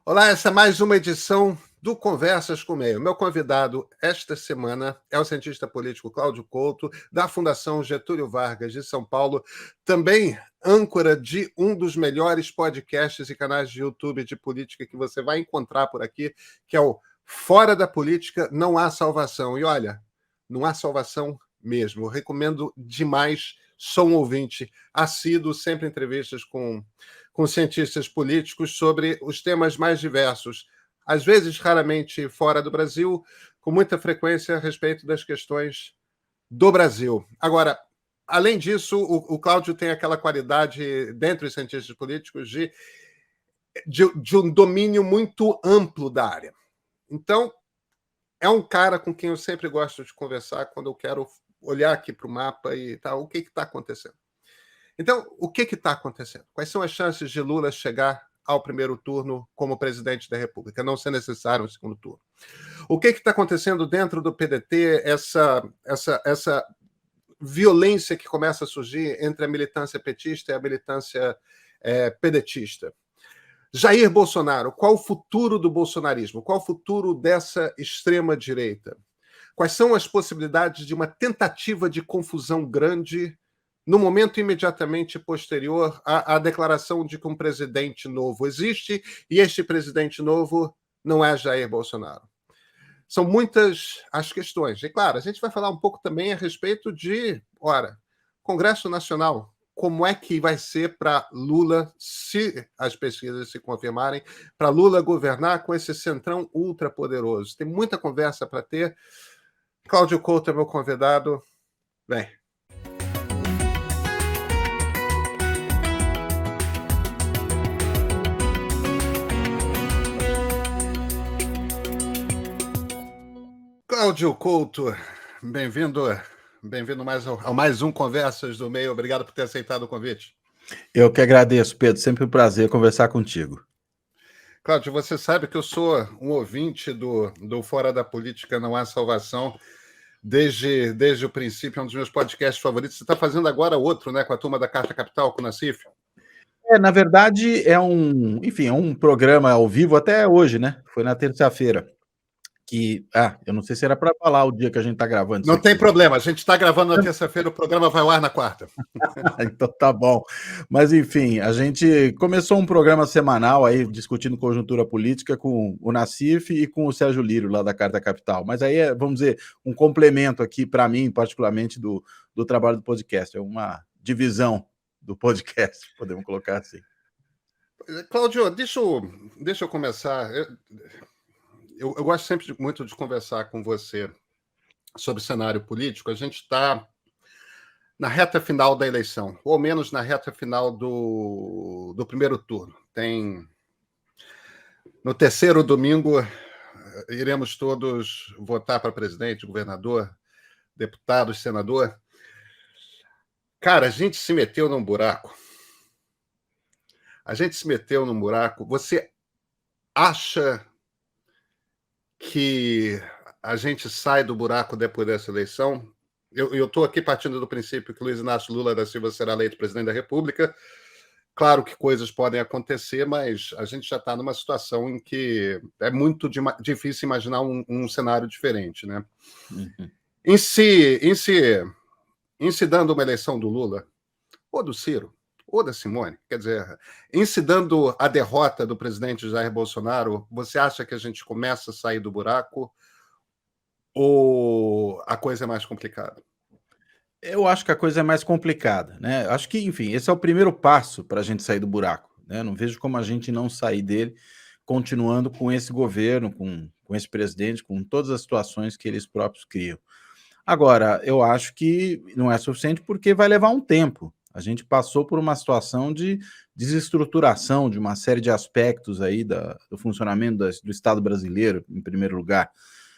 Olá, essa é mais uma edição do Conversas com o Meio. Meu convidado esta semana é o cientista político Cláudio Couto, da Fundação Getúlio Vargas de São Paulo, também âncora de um dos melhores podcasts e canais de YouTube de política que você vai encontrar por aqui, que é o Fora da Política Não Há Salvação. E olha, não há salvação mesmo. Eu recomendo demais, sou um ouvinte assíduo, sempre entrevistas com cientistas políticos sobre os temas mais diversos, às vezes raramente fora do Brasil, com muita frequência a respeito das questões do Brasil. Agora, além disso, o Cláudio tem aquela qualidade, dentre os cientistas políticos, de um domínio muito amplo da área. Então, é um cara com quem eu sempre gosto de conversar quando eu quero olhar aqui para o mapa e tal, o que está acontecendo. Então, o que está acontecendo? Quais são as chances de Lula chegar ao primeiro turno como presidente da República, não ser necessário um segundo turno? O que está acontecendo dentro do PDT, essa violência que começa a surgir entre a militância petista e a militância pedetista? Jair Bolsonaro, qual o futuro do bolsonarismo? Qual o futuro dessa extrema-direita? Quais são as possibilidades de uma tentativa de confusão grande no momento imediatamente posterior à declaração de que um presidente novo existe e este presidente novo não é Jair Bolsonaro? São muitas as questões. E, claro, a gente vai falar um pouco também a respeito de, Congresso Nacional. Como é que vai ser para Lula, se as pesquisas se confirmarem, para Lula governar com esse centrão ultrapoderoso? Tem muita conversa para ter. Cláudio Couto é meu convidado. Vem. Cláudio Couto, bem-vindo a mais um Conversas do Meio. Obrigado por ter aceitado o convite. Eu que agradeço, Pedro. Sempre um prazer conversar contigo. Cláudio, você sabe que eu sou um ouvinte do Fora da Política Não Há Salvação desde o princípio, é um dos meus podcasts favoritos. Você está fazendo agora outro, né, com a turma da Carta Capital, com o Nassif? Na verdade, é um programa ao vivo até hoje, né? Foi na terça-feira. Eu não sei se era para falar o dia que a gente está gravando isso Não aqui. tem problema, a gente está gravando na terça-feira, o programa vai ao ar na quarta. Então tá bom. Mas enfim, a gente começou um programa semanal aí discutindo conjuntura política com o Nassif e com o Sérgio Lírio lá da Carta Capital. Mas aí vamos dizer, um complemento aqui para mim, particularmente do trabalho do podcast. É uma divisão do podcast, podemos colocar assim. Cláudio, deixa eu começar. Eu gosto sempre muito de conversar com você sobre o cenário político. A gente está na reta final da eleição, ou menos na reta final do primeiro turno. No terceiro domingo, iremos todos votar para presidente, governador, deputado, senador. Cara, a gente se meteu num buraco. Você acha que a gente sai do buraco depois dessa eleição? Eu estou aqui partindo do princípio que Luiz Inácio Lula da Silva será eleito presidente da República. Claro que coisas podem acontecer, mas a gente já está numa situação em que é muito difícil imaginar um cenário diferente, né? Uhum. Em se dando uma eleição do Lula, ou do Ciro, ou da Simone, quer dizer, em se dando a derrota do presidente Jair Bolsonaro, você acha que a gente começa a sair do buraco ou a coisa é mais complicada? Eu acho que a coisa é mais complicada, né? Acho que, enfim, esse é o primeiro passo para a gente sair do buraco, né? Não vejo como a gente não sair dele continuando com esse governo, com esse presidente, com todas as situações que eles próprios criam. Agora, eu acho que não é suficiente porque vai levar um tempo. A gente passou por uma situação de desestruturação de uma série de aspectos aí do funcionamento do Estado brasileiro, em primeiro lugar.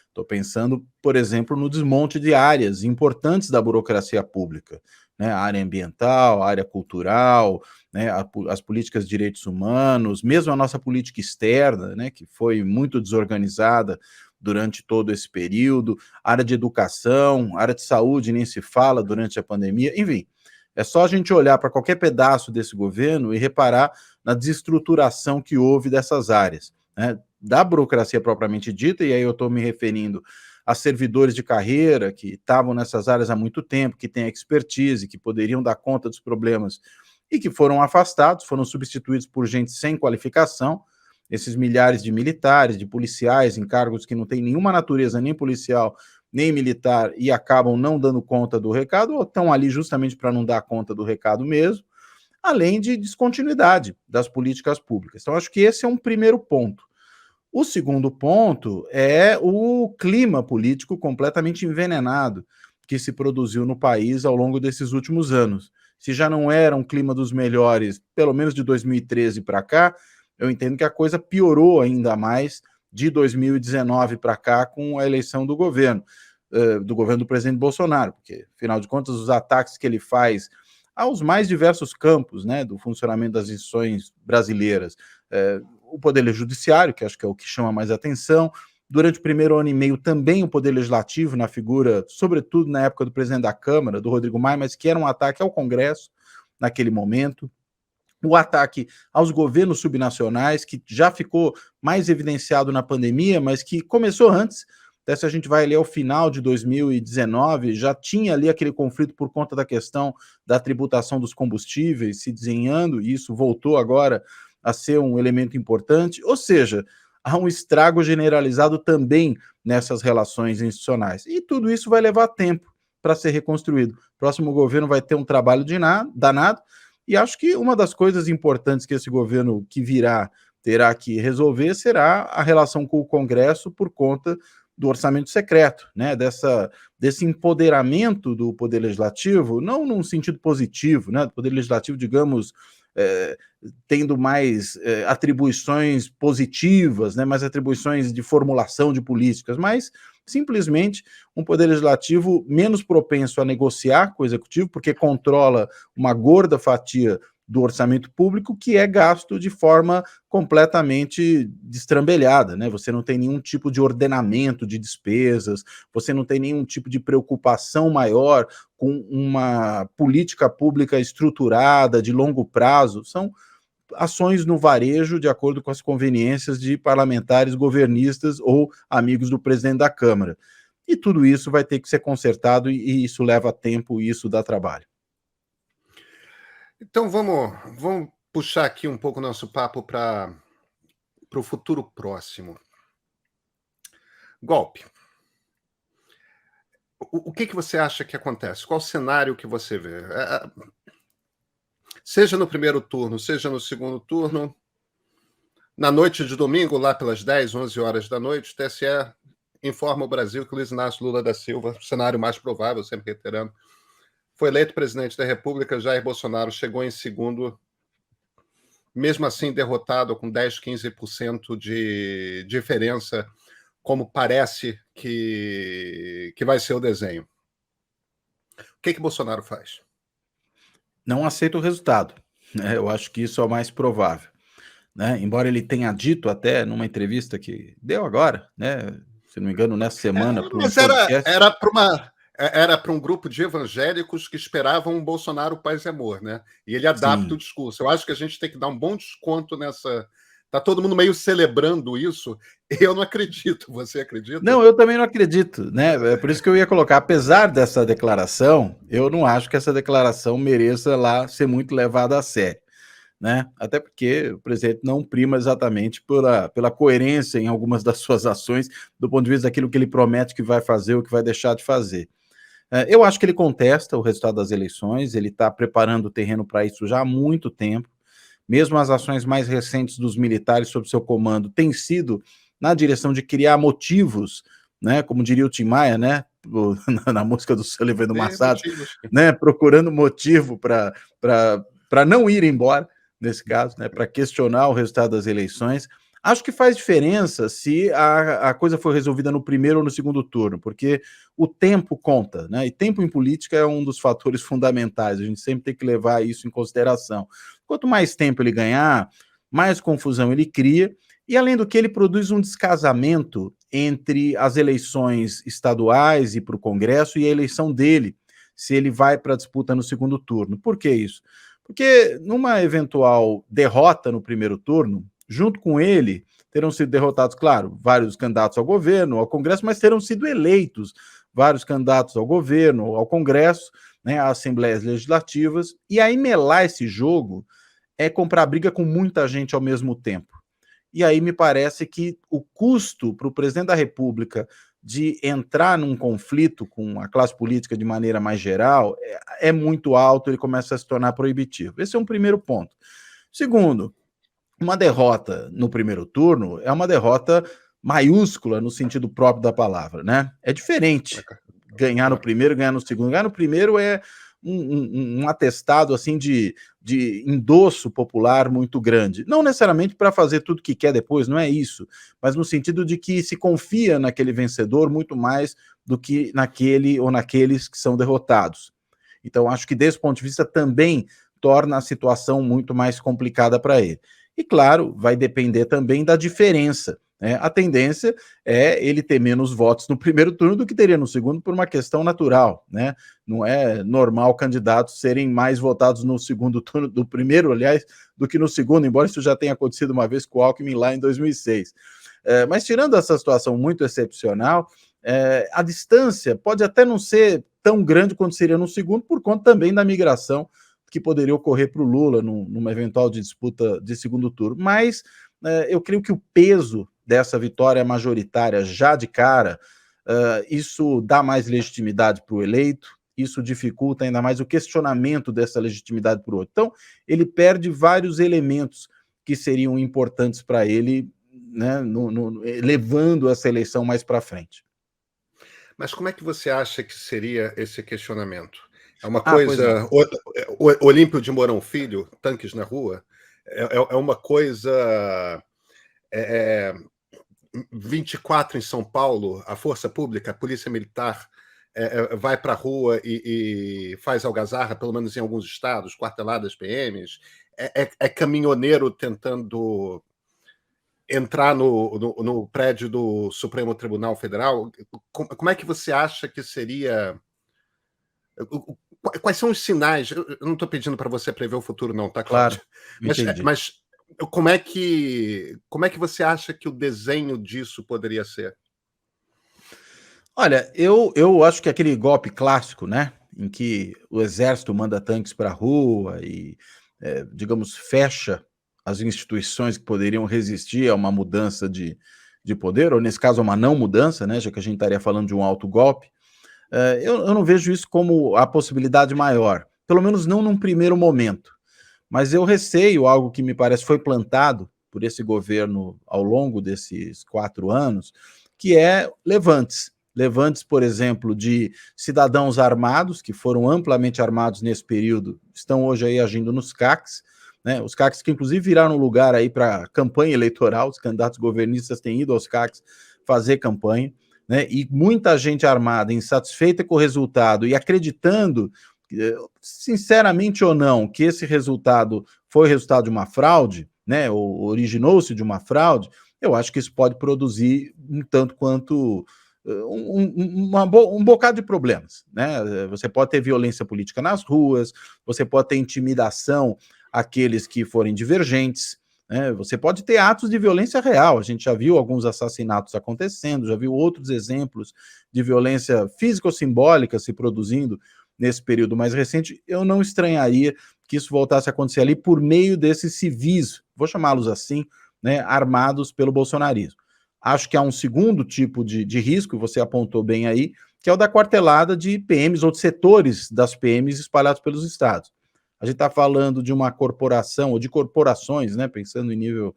Estou pensando, por exemplo, no desmonte de áreas importantes da burocracia pública, né? A área ambiental, a área cultural, né? As políticas de direitos humanos, mesmo a nossa política externa, né? Que foi muito desorganizada durante todo esse período, área de educação, área de saúde, nem se fala durante a pandemia, enfim. É só a gente olhar para qualquer pedaço desse governo e reparar na desestruturação que houve dessas áreas. né, da burocracia propriamente dita, e aí eu estou me referindo a servidores de carreira que estavam nessas áreas há muito tempo, que têm expertise, que poderiam dar conta dos problemas e que foram afastados, foram substituídos por gente sem qualificação, esses milhares de militares, de policiais em cargos que não têm nenhuma natureza nem policial nem militar e acabam não dando conta do recado, ou estão ali justamente para não dar conta do recado mesmo, além de descontinuidade das políticas públicas. Então, acho que esse é um primeiro ponto. O segundo ponto é o clima político completamente envenenado que se produziu no país ao longo desses últimos anos. Se já não era um clima dos melhores, pelo menos de 2013 para cá, eu entendo que a coisa piorou ainda mais de 2019 para cá com a eleição do governo do presidente Bolsonaro, porque, afinal de contas, os ataques que ele faz aos mais diversos campos, né, do funcionamento das instituições brasileiras, o Poder Judiciário, que acho que é o que chama mais atenção, durante o primeiro ano e meio também o Poder Legislativo, na figura, sobretudo na época do presidente da Câmara, do Rodrigo Maia, mas que era um ataque ao Congresso naquele momento, o ataque aos governos subnacionais, que já ficou mais evidenciado na pandemia, mas que começou antes. Até se a gente vai ali ao final de 2019, já tinha ali aquele conflito por conta da questão da tributação dos combustíveis se desenhando, e isso voltou agora a ser um elemento importante. Ou seja, há um estrago generalizado também nessas relações institucionais. E tudo isso vai levar tempo para ser reconstruído. O próximo governo vai ter um trabalho danado, e acho que uma das coisas importantes que esse governo que virá terá que resolver será a relação com o Congresso por conta do orçamento secreto, né? Desse empoderamento do Poder Legislativo, não num sentido positivo, né? Do Poder Legislativo, digamos, tendo mais atribuições positivas, né? Mais atribuições de formulação de políticas, mas simplesmente um Poder Legislativo menos propenso a negociar com o Executivo, porque controla uma gorda fatia do orçamento público que é gasto de forma completamente destrambelhada, né? Você não tem nenhum tipo de ordenamento de despesas, você não tem nenhum tipo de preocupação maior com uma política pública estruturada, de longo prazo. São ações no varejo de acordo com as conveniências de parlamentares governistas ou amigos do presidente da Câmara. E tudo isso vai ter que ser consertado e isso leva tempo e isso dá trabalho. Então vamos puxar aqui um pouco o nosso papo para o futuro próximo. Golpe. O que você acha que acontece? Qual o cenário que você vê? Seja no primeiro turno, seja no segundo turno, na noite de domingo, lá pelas 10, 11 horas da noite, o TSE informa o Brasil que Luiz Inácio Lula da Silva, cenário mais provável, sempre reiterando, foi eleito presidente da República. Jair Bolsonaro chegou em segundo, mesmo assim derrotado com 10, 15% de diferença, como parece que vai ser o desenho. O que Bolsonaro faz? Não aceita o resultado, né? Eu acho que isso é o mais provável, né? Embora ele tenha dito até numa entrevista que deu agora, né? Se não me engano, nessa semana, para um Mas podcast. era para um grupo de evangélicos que esperavam um Bolsonaro paz e amor, né? E ele adapta Sim. o discurso. Eu acho que a gente tem que dar um bom desconto nessa. Tá todo mundo meio celebrando isso. Eu não acredito. Você acredita? Não, eu também não acredito, né? É por isso que eu ia colocar, apesar dessa declaração, eu não acho que essa declaração mereça lá ser muito levada a sério, né? Até porque o presidente não prima exatamente pela coerência em algumas das suas ações, do ponto de vista daquilo que ele promete que vai fazer ou que vai deixar de fazer. Eu acho que ele contesta o resultado das eleições, ele está preparando o terreno para isso já há muito tempo. Mesmo as ações mais recentes dos militares sob seu comando têm sido na direção de criar motivos, né, como diria o Tim Maia, né, na música do Sullivan do Massado, né, procurando motivo para não ir embora, nesse caso, né, para questionar o resultado das eleições. Acho que faz diferença se a coisa for resolvida no primeiro ou no segundo turno, porque o tempo conta, né? E tempo em política é um dos fatores fundamentais, a gente sempre tem que levar isso em consideração. Quanto mais tempo ele ganhar, mais confusão ele cria, e além do que ele produz um descasamento entre as eleições estaduais e para o Congresso e a eleição dele, se ele vai para a disputa no segundo turno. Por que isso? Porque numa eventual derrota no primeiro turno, junto com ele terão sido derrotados, claro, vários candidatos ao governo, ao Congresso, mas terão sido eleitos vários candidatos ao governo, ao Congresso, né, às assembleias legislativas, e aí melar esse jogo é comprar briga com muita gente ao mesmo tempo. E aí me parece que o custo para o presidente da República de entrar num conflito com a classe política de maneira mais geral é muito alto, ele começa a se tornar proibitivo. Esse é um primeiro ponto. Segundo, uma derrota no primeiro turno é uma derrota maiúscula no sentido próprio da palavra, né? É diferente ganhar no primeiro, ganhar no segundo. Ganhar no primeiro é um atestado assim de endosso popular muito grande. Não necessariamente para fazer tudo que quer depois, não é isso, mas no sentido de que se confia naquele vencedor muito mais do que naquele ou naqueles que são derrotados. Então, acho que desse ponto de vista também torna a situação muito mais complicada para ele. E, claro, vai depender também da diferença, né? A tendência é ele ter menos votos no primeiro turno do que teria no segundo por uma questão natural, né? Não é normal candidatos serem mais votados no segundo turno, do primeiro, aliás, do que no segundo, embora isso já tenha acontecido uma vez com o Alckmin lá em 2006. Mas tirando essa situação muito excepcional, a distância pode até não ser tão grande quanto seria no segundo, por conta também da migração que poderia ocorrer para o Lula numa eventual disputa de segundo turno. Mas eu creio que o peso dessa vitória majoritária já de cara, isso dá mais legitimidade para o eleito, isso dificulta ainda mais o questionamento dessa legitimidade para o outro. Então, ele perde vários elementos que seriam importantes para ele, né, levando essa eleição mais para frente. Mas como é que você acha que seria esse questionamento? É uma Pois não. coisa. Olímpio de Mourão Filho, tanques na rua? É uma coisa. 24 em São Paulo, a Força Pública, a Polícia Militar, vai para a rua e faz algazarra, pelo menos em alguns estados, quarteladas PMs. É caminhoneiro tentando entrar no prédio do Supremo Tribunal Federal. Como é que você acha que seria? Quais são os sinais? Eu não estou pedindo para você prever o futuro, não, tá, Cláudio? Claro, mas como é que você acha que o desenho disso poderia ser? Olha, eu acho que aquele golpe clássico, né, em que o exército manda tanques para a rua e, digamos, fecha as instituições que poderiam resistir a uma mudança de poder, ou nesse caso, a uma não mudança, né, já que a gente estaria falando de um autogolpe, eu não vejo isso como a possibilidade maior, pelo menos não num primeiro momento. Mas eu receio algo que me parece foi plantado por esse governo ao longo desses 4 anos, que é levantes. Levantes, por exemplo, de cidadãos armados, que foram amplamente armados nesse período, estão hoje aí agindo nos CACs, né? Os CACs que inclusive viraram lugar aí para campanha eleitoral, os candidatos governistas têm ido aos CACs fazer campanha, né? E muita gente armada, insatisfeita com o resultado e acreditando, sinceramente ou não, que esse resultado foi resultado de uma fraude, né? Ou originou-se de uma fraude, eu acho que isso pode produzir um tanto quanto um bocado de problemas, né? Você pode ter violência política nas ruas, você pode ter intimidação àqueles que forem divergentes, né? Você pode ter atos de violência real. A gente já viu alguns assassinatos acontecendo, já viu outros exemplos de violência física ou simbólica se produzindo nesse período mais recente. Eu não estranharia que isso voltasse a acontecer ali por meio desses civis, vou chamá-los assim, né, armados pelo bolsonarismo. Acho que há um segundo tipo de risco, você apontou bem aí, que é o da quartelada de PMs ou de setores das PMs espalhados pelos estados. A gente está falando de uma corporação, ou de corporações, né, pensando em nível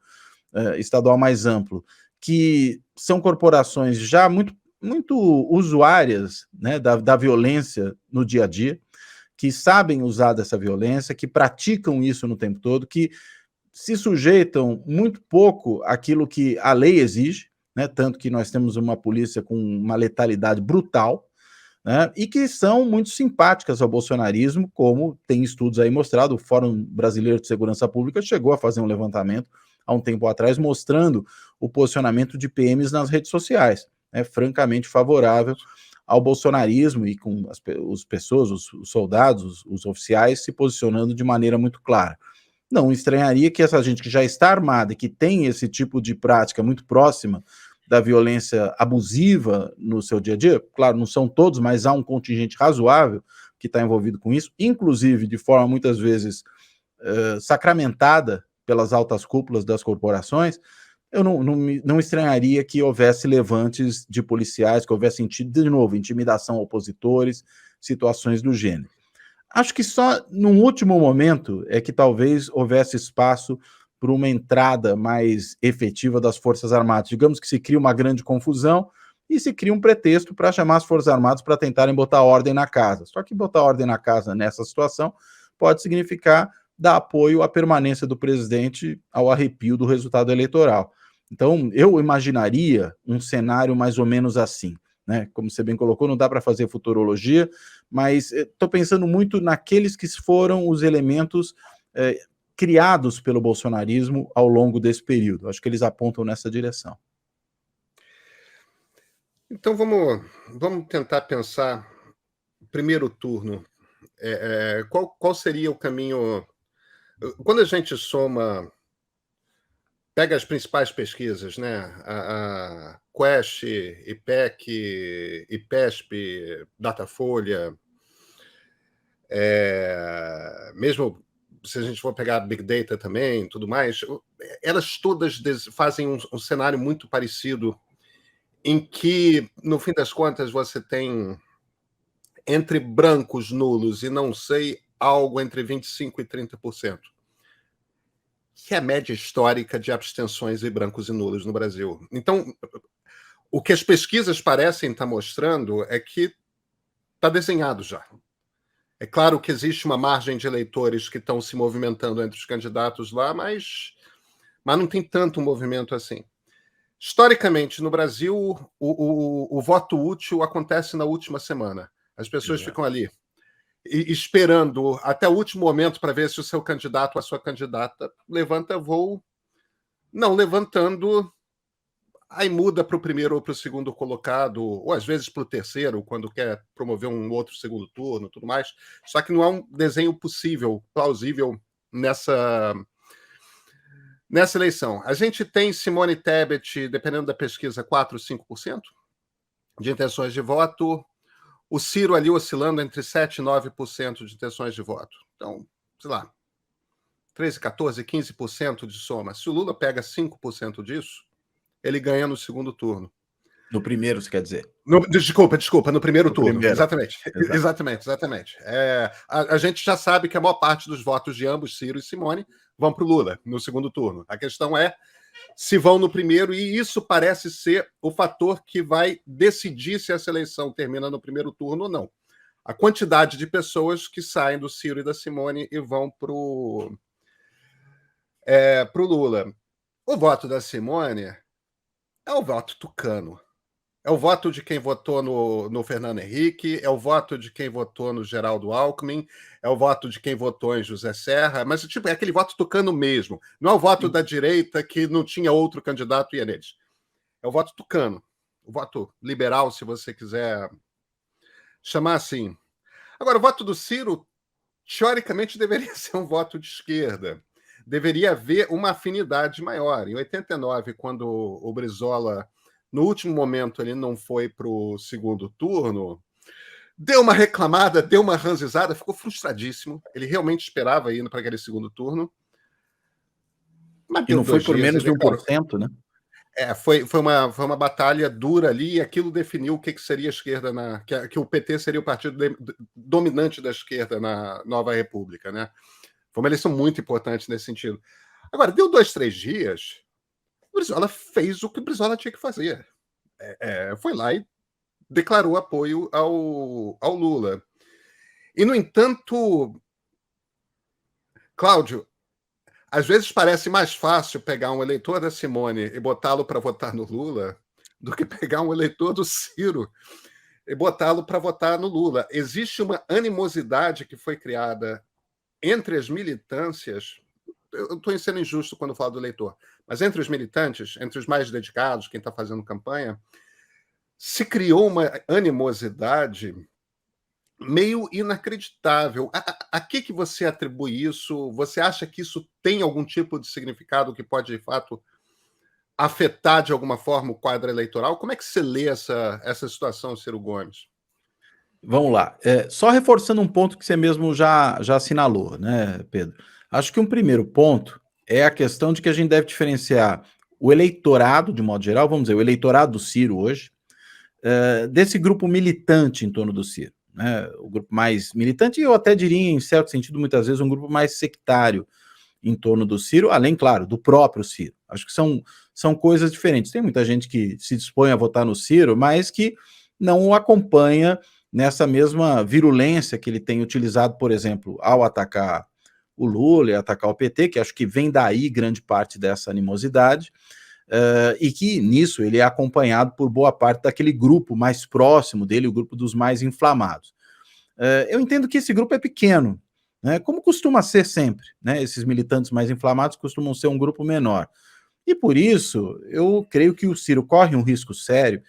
estadual mais amplo, que são corporações já muito usuárias, né, da violência no dia a dia, que sabem usar dessa violência, que praticam isso no tempo todo, que se sujeitam muito pouco àquilo que a lei exige, né, tanto que nós temos uma polícia com uma letalidade brutal, né, e que são muito simpáticas ao bolsonarismo, como tem estudos aí mostrado. O Fórum Brasileiro de Segurança Pública chegou a fazer um levantamento há um tempo atrás, mostrando o posicionamento de PMs nas redes sociais, né, francamente favorável ao bolsonarismo e com as pessoas, os soldados, os oficiais se posicionando de maneira muito clara. Não estranharia que essa gente que já está armada e que tem esse tipo de prática muito próxima da violência abusiva no seu dia a dia, claro, não são todos, mas há um contingente razoável que está envolvido com isso, inclusive de forma muitas vezes sacramentada pelas altas cúpulas das corporações. Eu não estranharia que houvesse levantes de policiais, que houvesse, de novo, intimidação a opositores, situações do gênero. Acho que só num último momento é que talvez houvesse espaço para uma entrada mais efetiva das Forças Armadas. Digamos que se cria uma grande confusão e se cria um pretexto para chamar as Forças Armadas para tentarem botar ordem na casa. Só que botar ordem na casa nessa situação pode significar dar apoio à permanência do presidente ao arrepio do resultado eleitoral. Então, eu imaginaria um cenário mais ou menos assim, né? Como você bem colocou, não dá para fazer futurologia, mas estou pensando muito naqueles que foram os elementos criados pelo bolsonarismo ao longo desse período. Acho que eles apontam nessa direção. Então vamos tentar pensar primeiro turno. Qual seria o caminho? Quando a gente pega as principais pesquisas, né? A Quest, IPEC, IPESP, Datafolha, mesmo se a gente for pegar Big Data também, tudo mais, elas todas fazem um cenário muito parecido, em que, no fim das contas, você tem entre brancos, nulos e não sei, algo entre 25% e 30%. Que é a média histórica de abstenções e brancos e nulos no Brasil. Então, o que as pesquisas parecem estar mostrando é que está desenhado já. É claro que existe uma margem de eleitores que estão se movimentando entre os candidatos lá, mas não tem tanto movimento assim. Historicamente, no Brasil, o voto útil acontece na última semana. As pessoas ficam ali esperando até o último momento para ver se o seu candidato ou a sua candidata levanta voo. Não levantando, aí muda para o primeiro ou para o segundo colocado, ou às vezes para o terceiro, quando quer promover um outro segundo turno, tudo mais. Só que não há um desenho possível, plausível nessa eleição. A gente tem Simone Tebet, dependendo da pesquisa, 4% ou 5% de intenções de voto. O Ciro ali oscilando entre 7% e 9% de intenções de voto. Então, sei lá, 13%, 14%, 15% de soma. Se o Lula pega 5% disso, ele ganha no segundo turno. No primeiro, você quer dizer? Desculpa, no primeiro turno. Primeiro. Exatamente. A gente já sabe que a maior parte dos votos de ambos, Ciro e Simone, vão para o Lula no segundo turno. A questão é se vão no primeiro, e isso parece ser o fator que vai decidir se essa eleição termina no primeiro turno ou não. A quantidade de pessoas que saem do Ciro e da Simone e vão para o Lula. O voto da Simone é o voto tucano. É o voto de quem votou no Fernando Henrique, é o voto de quem votou no Geraldo Alckmin, é o voto de quem votou em José Serra, mas tipo, é aquele voto tucano mesmo. Não é o voto da direita que não tinha outro candidato e ia neles. É o voto tucano. O voto liberal, se você quiser chamar assim. Agora, o voto do Ciro, teoricamente, deveria ser um voto de esquerda. Deveria haver uma afinidade maior. Em 89, quando o Brizola, no último momento, ele não foi para o segundo turno, deu uma reclamada, deu uma ranzizada, ficou frustradíssimo. Ele realmente esperava ir para aquele segundo turno. Mas e não foi por menos de 1%, né? Foi uma batalha dura ali, e aquilo definiu o que seria a esquerda, que o PT seria o partido dominante da esquerda na Nova República, né? Foi uma eleição muito importante nesse sentido. Agora, deu 2, 3 dias, o Brizola fez o que o Brizola tinha que fazer. Foi lá e declarou apoio ao Lula. E, no entanto, Cláudio, às vezes parece mais fácil pegar um eleitor da Simone e botá-lo para votar no Lula do que pegar um eleitor do Ciro e botá-lo para votar no Lula. Existe uma animosidade que foi criada entre as militâncias. Eu estou sendo injusto quando falo do eleitor, mas entre os militantes, entre os mais dedicados, quem está fazendo campanha, se criou uma animosidade meio inacreditável. A que você atribui isso? Você acha que isso tem algum tipo de significado que pode, de fato, afetar de alguma forma o quadro eleitoral? Como é que você lê essa situação, Ciro Gomes? Vamos lá. Só reforçando um ponto que você mesmo já assinalou, né, Pedro? Acho que um primeiro ponto é a questão de que a gente deve diferenciar o eleitorado, de modo geral, vamos dizer, o eleitorado do Ciro hoje, desse grupo militante em torno do Ciro, né? O grupo mais militante, e eu até diria, em certo sentido, muitas vezes, um grupo mais sectário em torno do Ciro, além, claro, do próprio Ciro. Acho que são coisas diferentes. Tem muita gente que se dispõe a votar no Ciro, mas que não o acompanha nessa mesma virulência que ele tem utilizado, por exemplo, ao atacar o Lula e atacar o PT, que acho que vem daí grande parte dessa animosidade, e que nisso ele é acompanhado por boa parte daquele grupo mais próximo dele, o grupo dos mais inflamados. Eu entendo que esse grupo é pequeno, né, como costuma ser sempre, né, esses militantes mais inflamados costumam ser um grupo menor. E por isso, eu creio que o Ciro corre um risco sério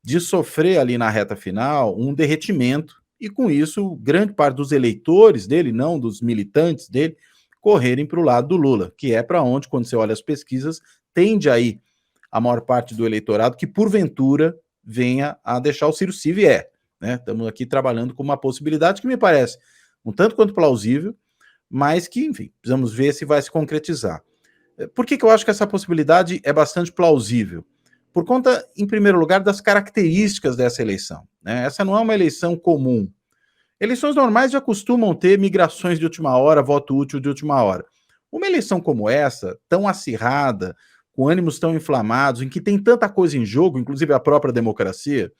de sofrer ali na reta final um derretimento, e com isso, grande parte dos eleitores dele, não dos militantes dele, correrem para o lado do Lula, que é para onde, quando você olha as pesquisas, tende aí a maior parte do eleitorado que, porventura, venha a deixar o Ciro se vier. Né? Estamos aqui trabalhando com uma possibilidade que me parece um tanto quanto plausível, mas que, enfim, precisamos ver se vai se concretizar. Por que eu acho que essa possibilidade é bastante plausível? Por conta, em primeiro lugar, das características dessa eleição. Né? Essa não é uma eleição comum. Eleições normais já costumam ter migrações de última hora, voto útil de última hora. Uma eleição como essa, tão acirrada, com ânimos tão inflamados, em que tem tanta coisa em jogo, inclusive a própria democracia,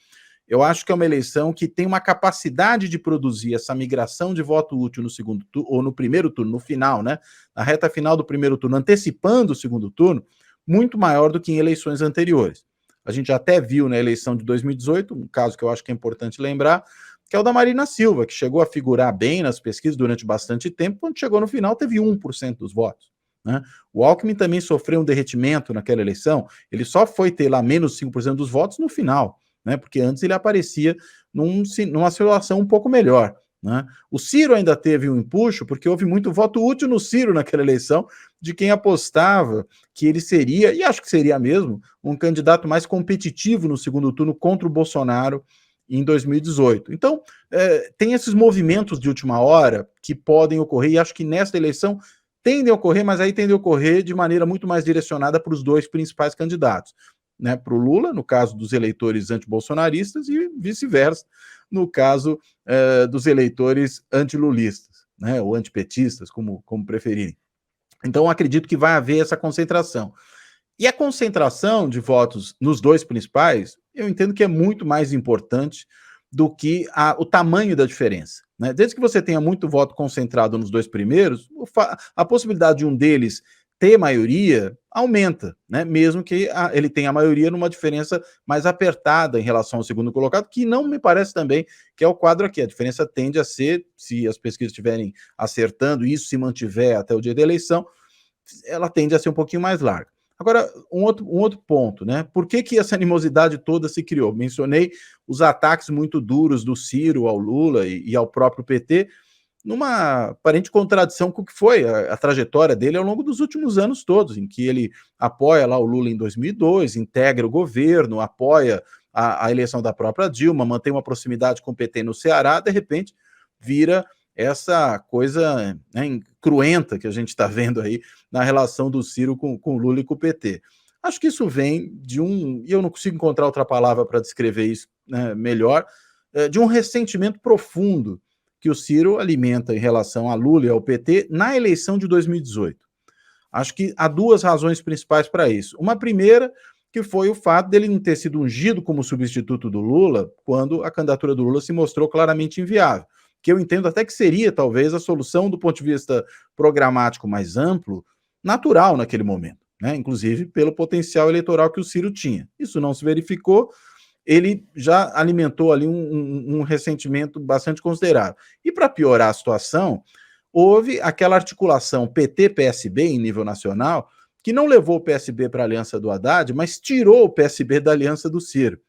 eu acho que é uma eleição que tem uma capacidade de produzir essa migração de voto útil no segundo turno, ou no primeiro turno, no final, né? Na reta final do primeiro turno, antecipando o segundo turno, muito maior do que em eleições anteriores. A gente até viu na eleição de 2018, um caso que eu acho que é importante lembrar, que é o da Marina Silva, que chegou a figurar bem nas pesquisas durante bastante tempo, quando chegou no final teve 1% dos votos. Né? O Alckmin também sofreu um derretimento naquela eleição, ele só foi ter lá menos 5% dos votos no final. Né, porque antes ele aparecia numa situação um pouco melhor. Né? O Ciro ainda teve um empuxo, porque houve muito voto útil no Ciro naquela eleição, de quem apostava que ele seria, e acho que seria mesmo, um candidato mais competitivo no segundo turno contra o Bolsonaro em 2018. Então, tem esses movimentos de última hora que podem ocorrer, e acho que nesta eleição tendem a ocorrer, mas aí tendem a ocorrer de maneira muito mais direcionada para os dois principais candidatos. Né, para o Lula, no caso dos eleitores antibolsonaristas, e vice-versa, no caso dos eleitores antilulistas, né, ou antipetistas, como preferirem. Então, acredito que vai haver essa concentração. E a concentração de votos nos dois principais, eu entendo que é muito mais importante do que o tamanho da diferença. Né? Desde que você tenha muito voto concentrado nos dois primeiros, a possibilidade de um deles ter maioria aumenta, né? Mesmo que ele tenha a maioria numa diferença mais apertada em relação ao segundo colocado, que não me parece também que é o quadro aqui. A diferença tende a ser, se as pesquisas estiverem acertando, e isso se mantiver até o dia da eleição, ela tende a ser um pouquinho mais larga. Agora, um outro ponto, né? Por que essa animosidade toda se criou? Mencionei os ataques muito duros do Ciro ao Lula e ao próprio PT, numa aparente contradição com o que foi a trajetória dele ao longo dos últimos anos todos, em que ele apoia lá o Lula em 2002, integra o governo, apoia a eleição da própria Dilma, mantém uma proximidade com o PT no Ceará, de repente vira essa coisa, né, cruenta que a gente está vendo aí na relação do Ciro com o Lula e com o PT. Acho que isso vem de e eu não consigo encontrar outra palavra para descrever isso, né, melhor, de um ressentimento profundo que o Ciro alimenta em relação a Lula e ao PT na eleição de 2018. Acho que há duas razões principais para isso. Uma primeira, que foi o fato dele não ter sido ungido como substituto do Lula quando a candidatura do Lula se mostrou claramente inviável, que eu entendo até que seria talvez a solução do ponto de vista programático mais amplo, natural naquele momento, né? Inclusive pelo potencial eleitoral que o Ciro tinha. Isso não se verificou, ele já alimentou ali um ressentimento bastante considerável. E para piorar a situação, houve aquela articulação PT-PSB em nível nacional, que não levou o PSB para a aliança do Haddad, mas tirou o PSB da aliança do Ciro.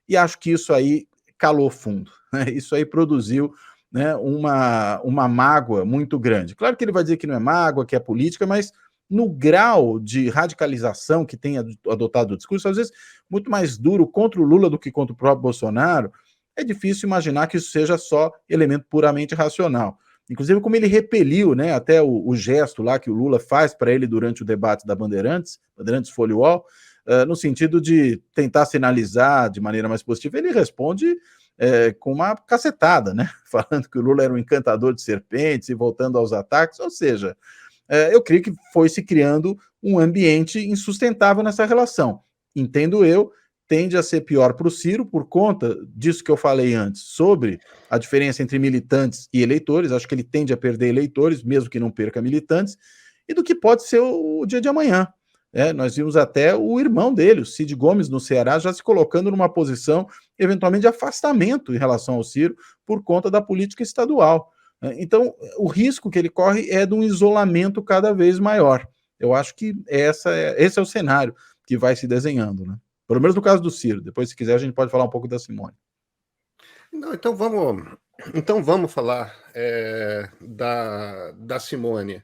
E acho que isso aí calou fundo. Né? Isso aí produziu né, uma mágoa muito grande. Claro que ele vai dizer que não é mágoa, que é política, mas no grau de radicalização que tem adotado o discurso, às vezes muito mais duro contra o Lula do que contra o próprio Bolsonaro, é difícil imaginar que isso seja só elemento puramente racional. Inclusive, como ele repeliu, né, até o gesto lá que o Lula faz para ele durante o debate da Bandeirantes Folha UOL, no sentido de tentar sinalizar de maneira mais positiva, ele responde com uma cacetada, né, falando que o Lula era um encantador de serpentes e voltando aos ataques, ou seja, eu creio que foi se criando um ambiente insustentável nessa relação. Entendo eu, tende a ser pior para o Ciro por conta disso que eu falei antes, sobre a diferença entre militantes e eleitores. Acho que ele tende a perder eleitores, mesmo que não perca militantes, e do que pode ser o dia de amanhã. Nós vimos até o irmão dele, o Cid Gomes, no Ceará, já se colocando numa posição, eventualmente, de afastamento em relação ao Ciro, por conta da política estadual. Então, o risco que ele corre é de um isolamento cada vez maior. Eu acho que esse é o cenário que vai se desenhando, né? Pelo menos no caso do Ciro. Depois, se quiser, a gente pode falar um pouco da Simone. Não, então vamos falar da Simone.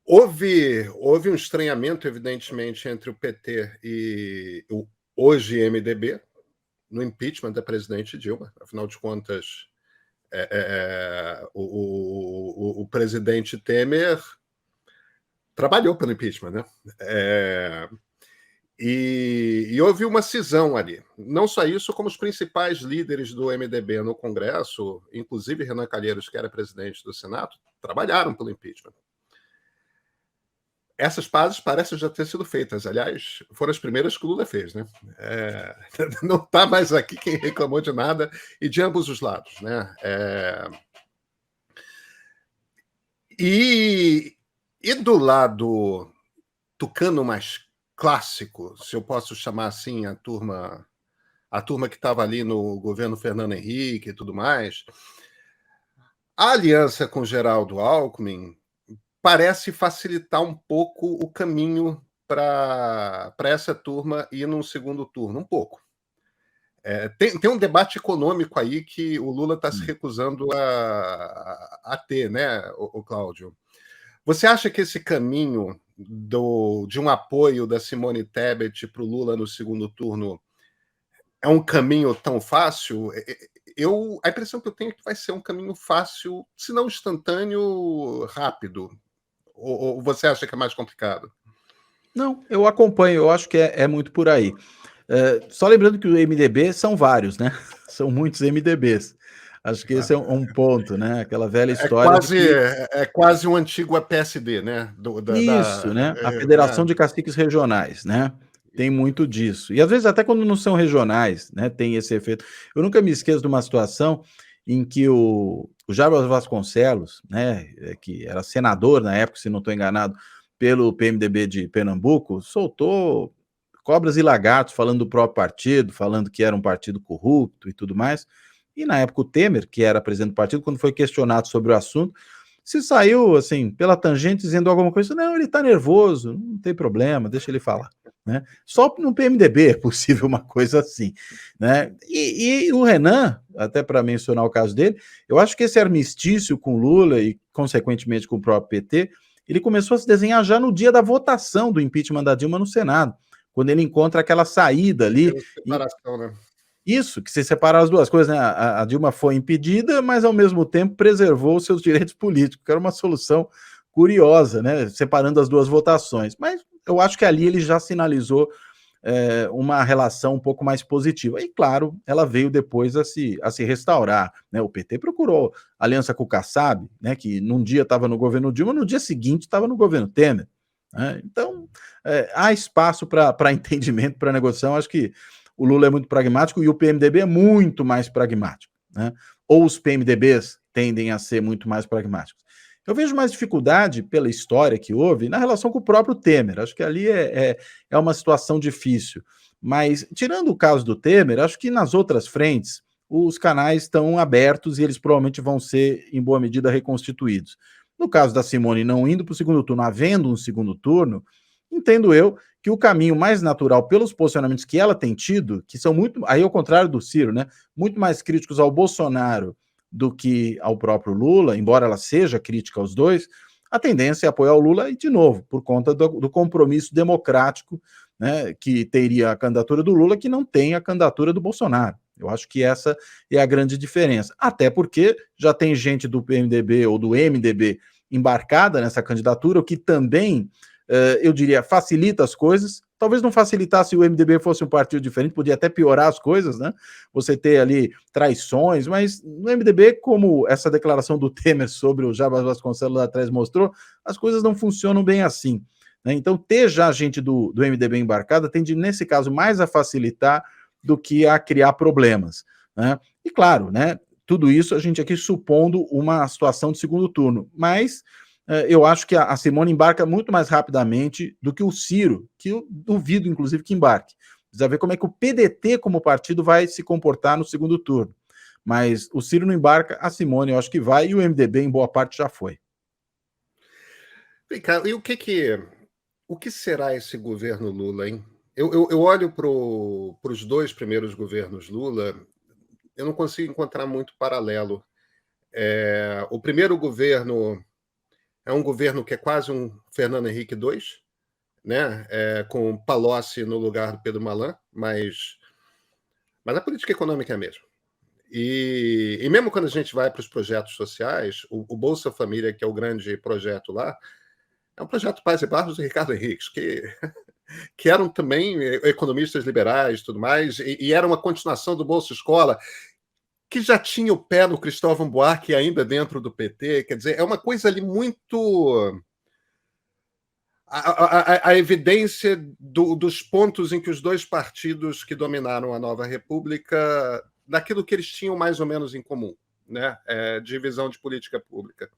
Houve um estranhamento, evidentemente, entre o PT e o hoje MDB no impeachment da presidente Dilma. Afinal de contas, o presidente Temer trabalhou pelo impeachment, né? E houve uma cisão ali. Não só isso, como os principais líderes do MDB no Congresso, inclusive Renan Calheiros, que era presidente do Senado, trabalharam pelo impeachment. Essas pazes parecem já ter sido feitas. Aliás, foram as primeiras que o Lula fez, né? Não está mais aqui quem reclamou de nada, e de ambos os lados, né? E do lado tucano mais clássico, se eu posso chamar assim a turma que estava ali no governo Fernando Henrique e tudo mais, a aliança com Geraldo Alckmin parece facilitar um pouco o caminho para essa turma ir num segundo turno, um pouco. Tem um debate econômico aí que o Lula está se recusando a ter, né, o Cláudio? Você acha que esse caminho de um apoio da Simone Tebet para o Lula no segundo turno é um caminho tão fácil? A impressão que eu tenho é que vai ser um caminho fácil, se não instantâneo, rápido. Ou você acha que é mais complicado? Não, eu acompanho, eu acho que é muito por aí. Só lembrando que o MDB são vários, né? São muitos MDBs. Acho que esse é um ponto, né? Aquela velha história de que... É quase um antigo PSD, né? Isso, né? A Federação de Caciques Regionais, né? Tem muito disso. E às vezes até quando não são regionais, né? Tem esse efeito. Eu nunca me esqueço de uma situação em que o Jarbas Vasconcelos, né? Que era senador na época, se não estou enganado, pelo PMDB de Pernambuco, soltou cobras e lagartos falando do próprio partido, falando que era um partido corrupto e tudo mais. E na época o Temer, que era presidente do partido, quando foi questionado sobre o assunto, se saiu, assim, pela tangente, dizendo alguma coisa, não, ele está nervoso, não tem problema, deixa ele falar. Né? Só no PMDB é possível uma coisa assim. Né? E o Renan, até para mencionar o caso dele, eu acho que esse armistício com Lula e, consequentemente, com o próprio PT, ele começou a se desenhar já no dia da votação do impeachment da Dilma no Senado, quando ele encontra aquela saída ali. Separação, né? Isso, que se separar as duas coisas, né? A Dilma foi impedida, mas ao mesmo tempo preservou os seus direitos políticos, que era uma solução curiosa, né? Separando as duas votações. Mas eu acho que ali ele já sinalizou uma relação um pouco mais positiva. E, claro, ela veio depois a se restaurar. Né? O PT procurou aliança com o Kassab, né? Que num dia estava no governo Dilma, no dia seguinte estava no governo Temer. Né? Então, há espaço para entendimento, para negociação. Acho que o Lula é muito pragmático e o PMDB é muito mais pragmático. Né? Ou os PMDBs tendem a ser muito mais pragmáticos. Eu vejo mais dificuldade, pela história que houve, na relação com o próprio Temer. Acho que ali é uma situação difícil. Mas, tirando o caso do Temer, acho que nas outras frentes os canais estão abertos e eles provavelmente vão ser, em boa medida, reconstituídos. No caso da Simone não indo para o segundo turno, havendo um segundo turno, entendo eu que o caminho mais natural pelos posicionamentos que ela tem tido, que são muito, aí ao contrário do Ciro, né, muito mais críticos ao Bolsonaro do que ao próprio Lula, embora ela seja crítica aos dois, a tendência é apoiar o Lula e, de novo, por conta do compromisso democrático, né, que teria a candidatura do Lula, que não tem a candidatura do Bolsonaro. Eu acho que essa é a grande diferença. Até porque já tem gente do PMDB ou do MDB embarcada nessa candidatura, o que também, eu diria, facilita as coisas. Talvez não facilitasse se o MDB fosse um partido diferente, podia até piorar as coisas, né? Você ter ali traições, mas no MDB, como essa declaração do Temer sobre o Jarbas Vasconcelos lá atrás mostrou, as coisas não funcionam bem assim, né? Então, ter já gente do MDB embarcada tende, nesse caso, mais a facilitar do que a criar problemas, né? E claro, né, tudo isso a gente aqui supondo uma situação de segundo turno, mas eu acho que a Simone embarca muito mais rapidamente do que o Ciro, que eu duvido, inclusive, que embarque. Precisa ver como é que o PDT, como partido, vai se comportar no segundo turno. Mas o Ciro não embarca, a Simone eu acho que vai, e o MDB, em boa parte, já foi. Vem cá, e o que será esse governo Lula, hein? Eu olho para os dois primeiros governos Lula, eu não consigo encontrar muito paralelo. O primeiro governo é um governo que é quase um Fernando Henrique II, né? Com Palocci no lugar do Pedro Malan, mas a política econômica é a mesma. E mesmo quando a gente vai para os projetos sociais, o Bolsa Família, que é o grande projeto lá, é um projeto Paz e Barros e Ricardo Henriques, que eram também economistas liberais e tudo mais, e era uma continuação do Bolsa Escola, que já tinha o pé no Cristóvão Buarque ainda dentro do PT. Quer dizer, é uma coisa ali muito... A evidência dos pontos em que os dois partidos que dominaram a nova república, daquilo que eles tinham mais ou menos em comum, né? Divisão de política pública.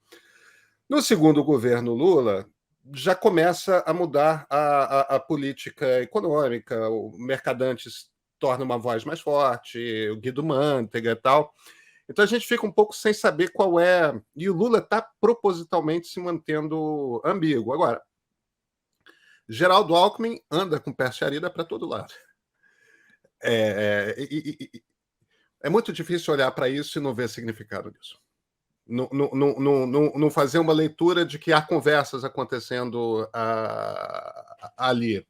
No segundo governo Lula, já começa a mudar a política econômica, o Mercadantes torna uma voz mais forte, o Guido Mantega e tal. Então a gente fica um pouco sem saber qual é... E o Lula está propositalmente se mantendo ambíguo. Agora, Geraldo Alckmin anda com persiarida para todo lado. É muito difícil olhar para isso e não ver significado nisso. Não fazer uma leitura de que há conversas acontecendo ali.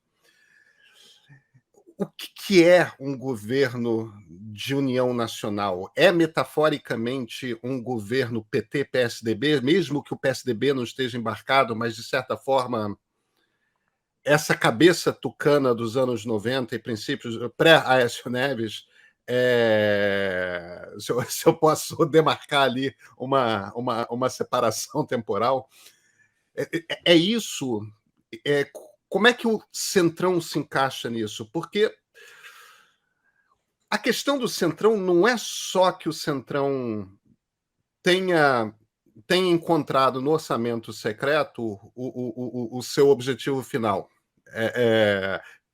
O que é um governo de união nacional? É metaforicamente um governo PT-PSDB, mesmo que o PSDB não esteja embarcado, mas de certa forma essa cabeça tucana dos anos 90 e princípios pré-Aécio Neves, se eu posso demarcar ali uma separação temporal, é isso. Como é que o Centrão se encaixa nisso? Porque a questão do Centrão não é só que o Centrão tenha encontrado no orçamento secreto o seu objetivo final.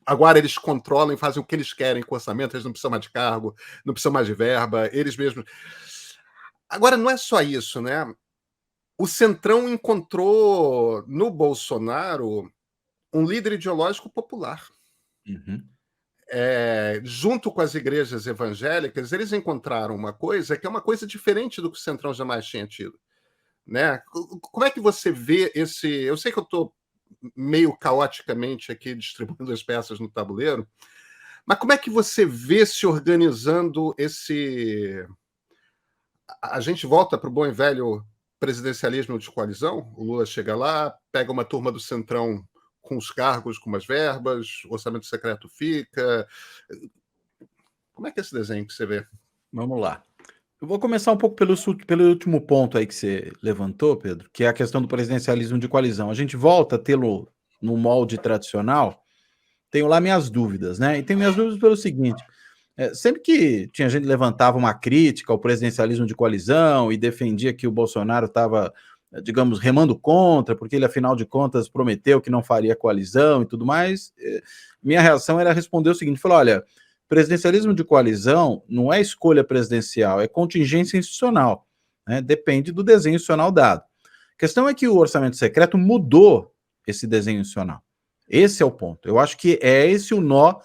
Agora eles controlam e fazem o que eles querem com o orçamento, eles não precisam mais de cargo, não precisam mais de verba, eles mesmos... Agora, não é só isso, né? O Centrão encontrou no Bolsonaro um líder ideológico popular. Uhum. Junto com as igrejas evangélicas, eles encontraram uma coisa que é uma coisa diferente do que o Centrão jamais tinha tido, né? Como é que você vê esse... Eu sei que eu estou meio caoticamente aqui distribuindo as peças no tabuleiro, mas como é que você vê se organizando esse... A gente volta para o bom e velho presidencialismo de coalizão? O Lula chega lá, pega uma turma do Centrão com os cargos, com umas verbas, o orçamento secreto fica... Como é que é esse desenho que você vê? Vamos lá. Eu vou começar um pouco pelo último ponto aí que você levantou, Pedro, que é a questão do presidencialismo de coalizão. A gente volta a tê-lo no molde tradicional, tenho lá minhas dúvidas, né? E tenho minhas dúvidas pelo seguinte: sempre que tinha gente que levantava uma crítica ao presidencialismo de coalizão e defendia que o Bolsonaro estava, digamos, remando contra, porque ele, afinal de contas, prometeu que não faria coalizão e tudo mais, minha reação era responder o seguinte: falar, olha, presidencialismo de coalizão não é escolha presidencial, é contingência institucional, né? Depende do desenho institucional dado. A questão é que o orçamento secreto mudou esse desenho institucional. Esse é o ponto. Eu acho que é esse o nó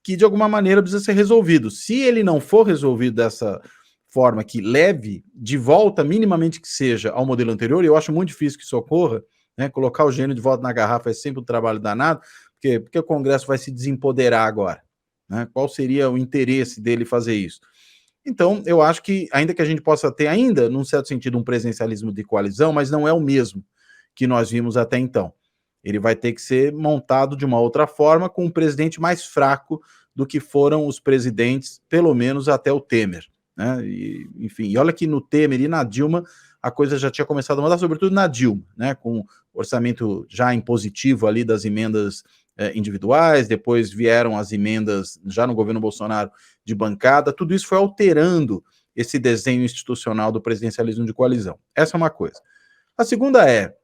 que, de alguma maneira, precisa ser resolvido. Se ele não for resolvido dessa forma que leve de volta, minimamente que seja, ao modelo anterior, e eu acho muito difícil que isso ocorra, né? Colocar o gênio de volta na garrafa é sempre um trabalho danado, porque o Congresso vai se desempoderar agora, né? Qual seria o interesse dele fazer isso? Então, eu acho que, ainda que a gente possa ter ainda, num certo sentido, um presidencialismo de coalizão, mas não é o mesmo que nós vimos até então. Ele vai ter que ser montado de uma outra forma, com um presidente mais fraco do que foram os presidentes, pelo menos até o Temer, né? E, enfim, e olha que no Temer e na Dilma a coisa já tinha começado a mudar, sobretudo na Dilma, né? Com orçamento já impositivo ali das emendas individuais, depois vieram as emendas já no governo Bolsonaro de bancada, tudo isso foi alterando esse desenho institucional do presidencialismo de coalizão. Essa é uma coisa. A segunda é,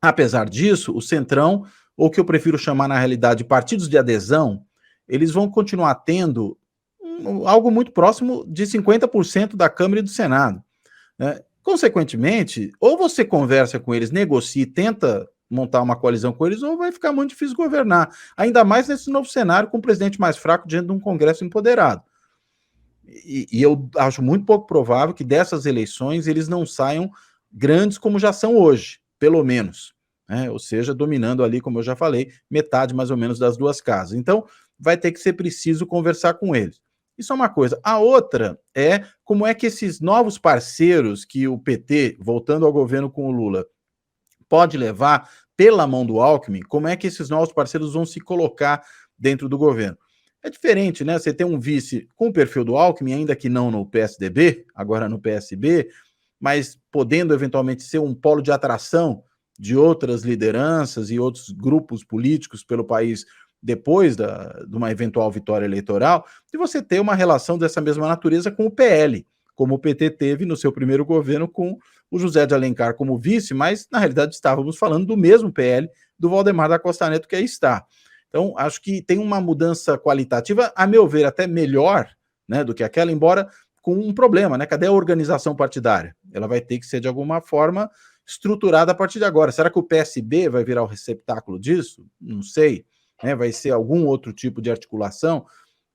apesar disso, o Centrão, ou que eu prefiro chamar na realidade partidos de adesão, eles vão continuar tendo algo muito próximo de 50% da Câmara e do Senado, né? Consequentemente, ou você conversa com eles, negocia e tenta montar uma coalizão com eles, ou vai ficar muito difícil governar, ainda mais nesse novo cenário com um presidente mais fraco diante de um Congresso empoderado. E eu acho muito pouco provável que dessas eleições eles não saiam grandes como já são hoje, pelo menos, né? Ou seja, dominando ali, como eu já falei, metade mais ou menos das duas casas. Então, vai ter que ser preciso conversar com eles. Isso é uma coisa. A outra é como é que esses novos parceiros que o PT, voltando ao governo com o Lula, pode levar pela mão do Alckmin, como é que esses novos parceiros vão se colocar dentro do governo. É diferente, né? Você tem um vice com o perfil do Alckmin, ainda que não no PSDB, agora no PSB, mas podendo eventualmente ser um polo de atração de outras lideranças e outros grupos políticos pelo país depois de uma eventual vitória eleitoral, e você ter uma relação dessa mesma natureza com o PL, como o PT teve no seu primeiro governo com o José de Alencar como vice, mas na realidade estávamos falando do mesmo PL do Valdemar da Costa Neto que aí está. Então, acho que tem uma mudança qualitativa, a meu ver, até melhor, né, do que aquela, embora com um problema, né? Cadê a organização partidária? Ela vai ter que ser, de alguma forma, estruturada a partir de agora. Será que o PSB vai virar o receptáculo disso? Não sei. Né? Vai ser algum outro tipo de articulação?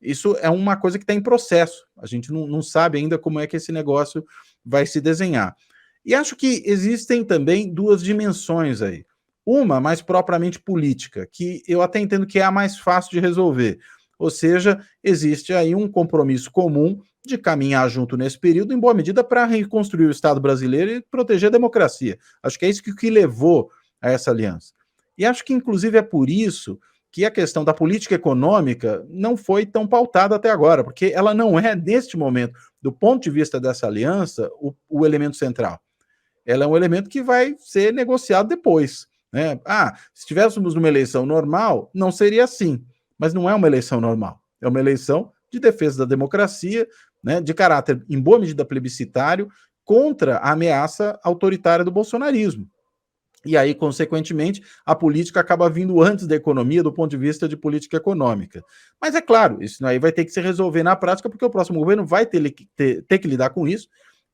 Isso é uma coisa que está em processo. A gente não sabe ainda como é que esse negócio vai se desenhar. E acho que existem também duas dimensões aí. Uma mais propriamente política, que eu até entendo que é a mais fácil de resolver. Ou seja, existe aí um compromisso comum de caminhar junto nesse período, em boa medida, para reconstruir o Estado brasileiro e proteger a democracia. Acho que é isso que levou a essa aliança. E acho que, inclusive, é por isso que a questão da política econômica não foi tão pautada até agora, porque ela não é, neste momento, do ponto de vista dessa aliança, o elemento central. Ela é um elemento que vai ser negociado depois, né? Se estivéssemos numa eleição normal, não seria assim, mas não é uma eleição normal, é uma eleição de defesa da democracia, né, de caráter, em boa medida, plebiscitário, contra a ameaça autoritária do bolsonarismo. E aí, consequentemente, a política acaba vindo antes da economia do ponto de vista de política econômica. Mas é claro, isso aí vai ter que se resolver na prática, porque o próximo governo vai ter que lidar com isso.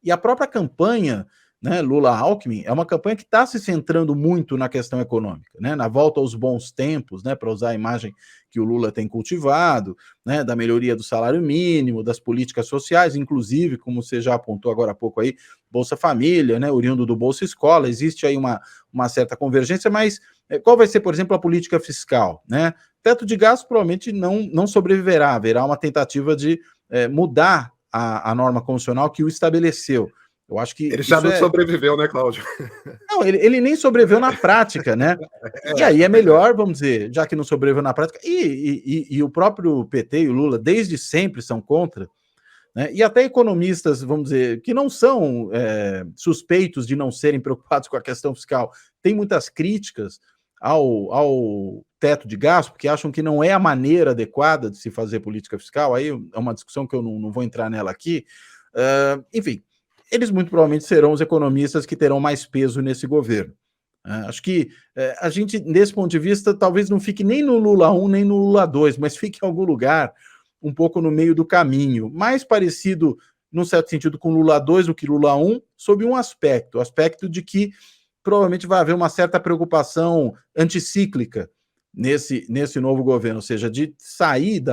E a própria campanha, né, Lula-Alckmin, é uma campanha que está se centrando muito na questão econômica, né, na volta aos bons tempos, né, para usar a imagem que o Lula tem cultivado, né, da melhoria do salário mínimo, das políticas sociais, inclusive, como você já apontou agora há pouco aí, Bolsa Família, né, oriundo do Bolsa Escola, existe aí uma certa convergência, mas qual vai ser, por exemplo, a política fiscal, né? Teto de gastos provavelmente não sobreviverá, haverá uma tentativa de mudar a norma constitucional que o estabeleceu. Eu acho que ele já não sobreviveu, né, Cláudio? Não, ele nem sobreviveu na prática, né? E aí é melhor, vamos dizer, já que não sobreviveu na prática, e o próprio PT e o Lula desde sempre são contra, né? E até economistas, vamos dizer, que não são suspeitos de não serem preocupados com a questão fiscal, têm muitas críticas ao teto de gasto, porque acham que não é a maneira adequada de se fazer política fiscal. Aí é uma discussão que eu não vou entrar nela aqui. Enfim, eles muito provavelmente serão os economistas que terão mais peso nesse governo. Acho que a gente, desse ponto de vista, talvez não fique nem no Lula 1, nem no Lula 2, mas fique em algum lugar um pouco no meio do caminho, mais parecido, num certo sentido, com Lula 2 do que Lula 1, sob um aspecto, o aspecto de que provavelmente vai haver uma certa preocupação anticíclica nesse novo governo, ou seja, de sair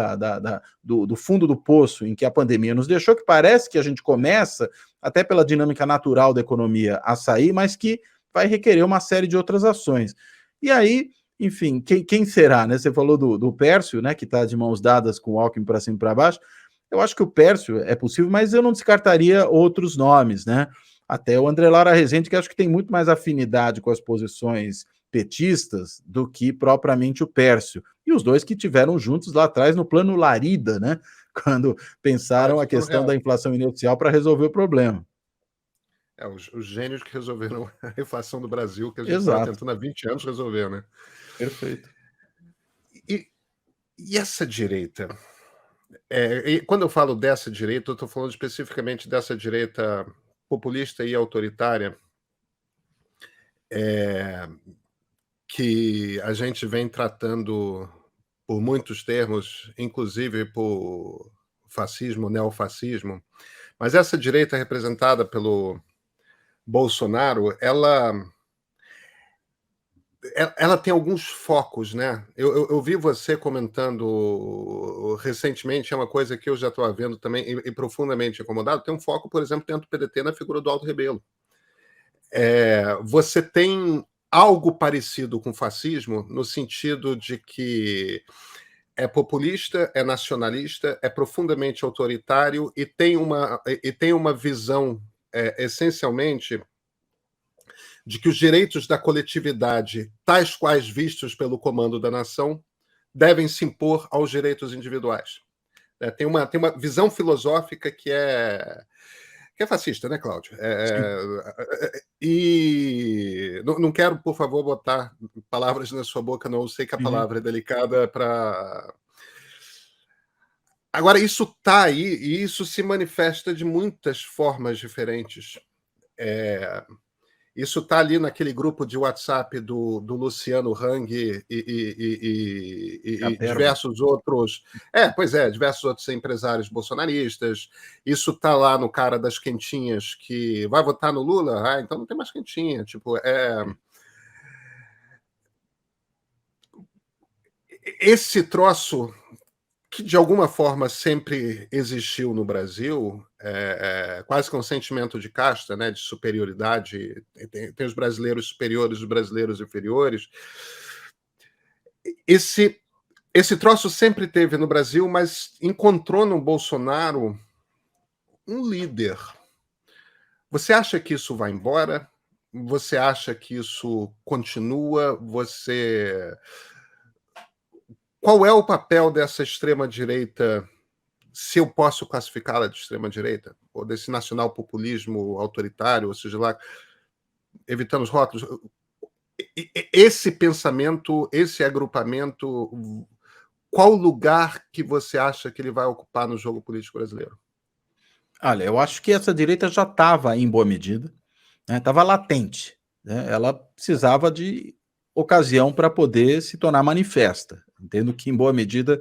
do fundo do poço em que a pandemia nos deixou, que parece que a gente começa, até pela dinâmica natural da economia, a sair, mas que vai requerer uma série de outras ações. E aí, enfim, quem será, né? Você falou do Pércio, né, que está de mãos dadas com o Alckmin para cima e para baixo. Eu acho que o Pércio é possível, mas eu não descartaria outros nomes, né? Até o André Lara Rezende, que acho que tem muito mais afinidade com as posições petistas do que propriamente o Pércio. E os dois que tiveram juntos lá atrás no plano Larida, né? Quando pensaram a questão da inflação inicial para resolver o problema. Os gênios que resolveram a inflação do Brasil, que a gente estava tentando há 20 anos resolver, né? Perfeito. E essa direita? E quando eu falo dessa direita, eu estou falando especificamente dessa direita populista e autoritária, que a gente vem tratando por muitos termos, inclusive por fascismo, neofascismo. Mas essa direita representada pelo Bolsonaro, ela tem alguns focos, né? Eu vi você comentando recentemente, é uma coisa que eu já estou vendo também e profundamente incomodado. Tem um foco, por exemplo, dentro do PDT na figura do Aldo Rebelo. Você tem algo parecido com fascismo, no sentido de que é populista, é nacionalista, é profundamente autoritário e tem uma visão, essencialmente, de que os direitos da coletividade, tais quais vistos pelo comando da nação, devem se impor aos direitos individuais. Tem uma visão filosófica que é fascista, né, Cláudio? E não quero, por favor, botar palavras na sua boca, não. Eu sei que a palavra é delicada para... Agora, isso está aí e isso se manifesta de muitas formas diferentes. Isso está ali naquele grupo de WhatsApp do Luciano Hang e diversos outros... diversos outros empresários bolsonaristas. Isso está lá no cara das quentinhas que vai votar no Lula? Então não tem mais quentinha. Esse troço que de alguma forma sempre existiu no Brasil, quase que um sentimento de casta, né, de superioridade. Tem os brasileiros superiores, os brasileiros inferiores. Esse troço sempre teve no Brasil, mas encontrou no Bolsonaro um líder. Você acha que isso vai embora? Você acha que isso continua? Qual é o papel dessa extrema-direita, se eu posso classificá-la de extrema-direita, ou desse nacional-populismo autoritário, ou seja lá, evitando os rótulos? Esse pensamento, esse agrupamento, qual lugar que você acha que ele vai ocupar no jogo político brasileiro? Olha, eu acho que essa direita já estava em boa medida, né, estava latente, né, ela precisava de ocasião para poder se tornar manifesta. Entendo que, em boa medida,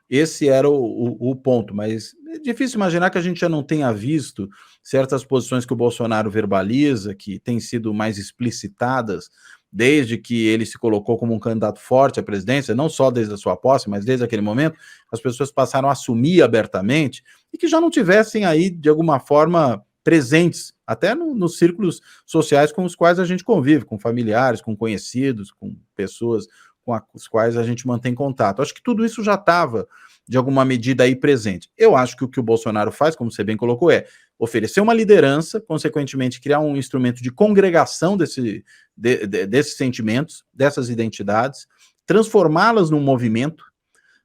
esse era o ponto, mas é difícil imaginar que a gente já não tenha visto certas posições que o Bolsonaro verbaliza, que têm sido mais explicitadas desde que ele se colocou como um candidato forte à presidência, não só desde a sua posse, mas desde aquele momento, as pessoas passaram a assumir abertamente e que já não tivessem aí, de alguma forma, presentes, até nos círculos sociais com os quais a gente convive, com familiares, com conhecidos, com pessoas com as quais a gente mantém contato. Acho que tudo isso já estava, de alguma medida, aí presente. Eu acho que o que o Bolsonaro faz, como você bem colocou, é oferecer uma liderança, consequentemente criar um instrumento de congregação desses sentimentos, dessas identidades, transformá-las num movimento,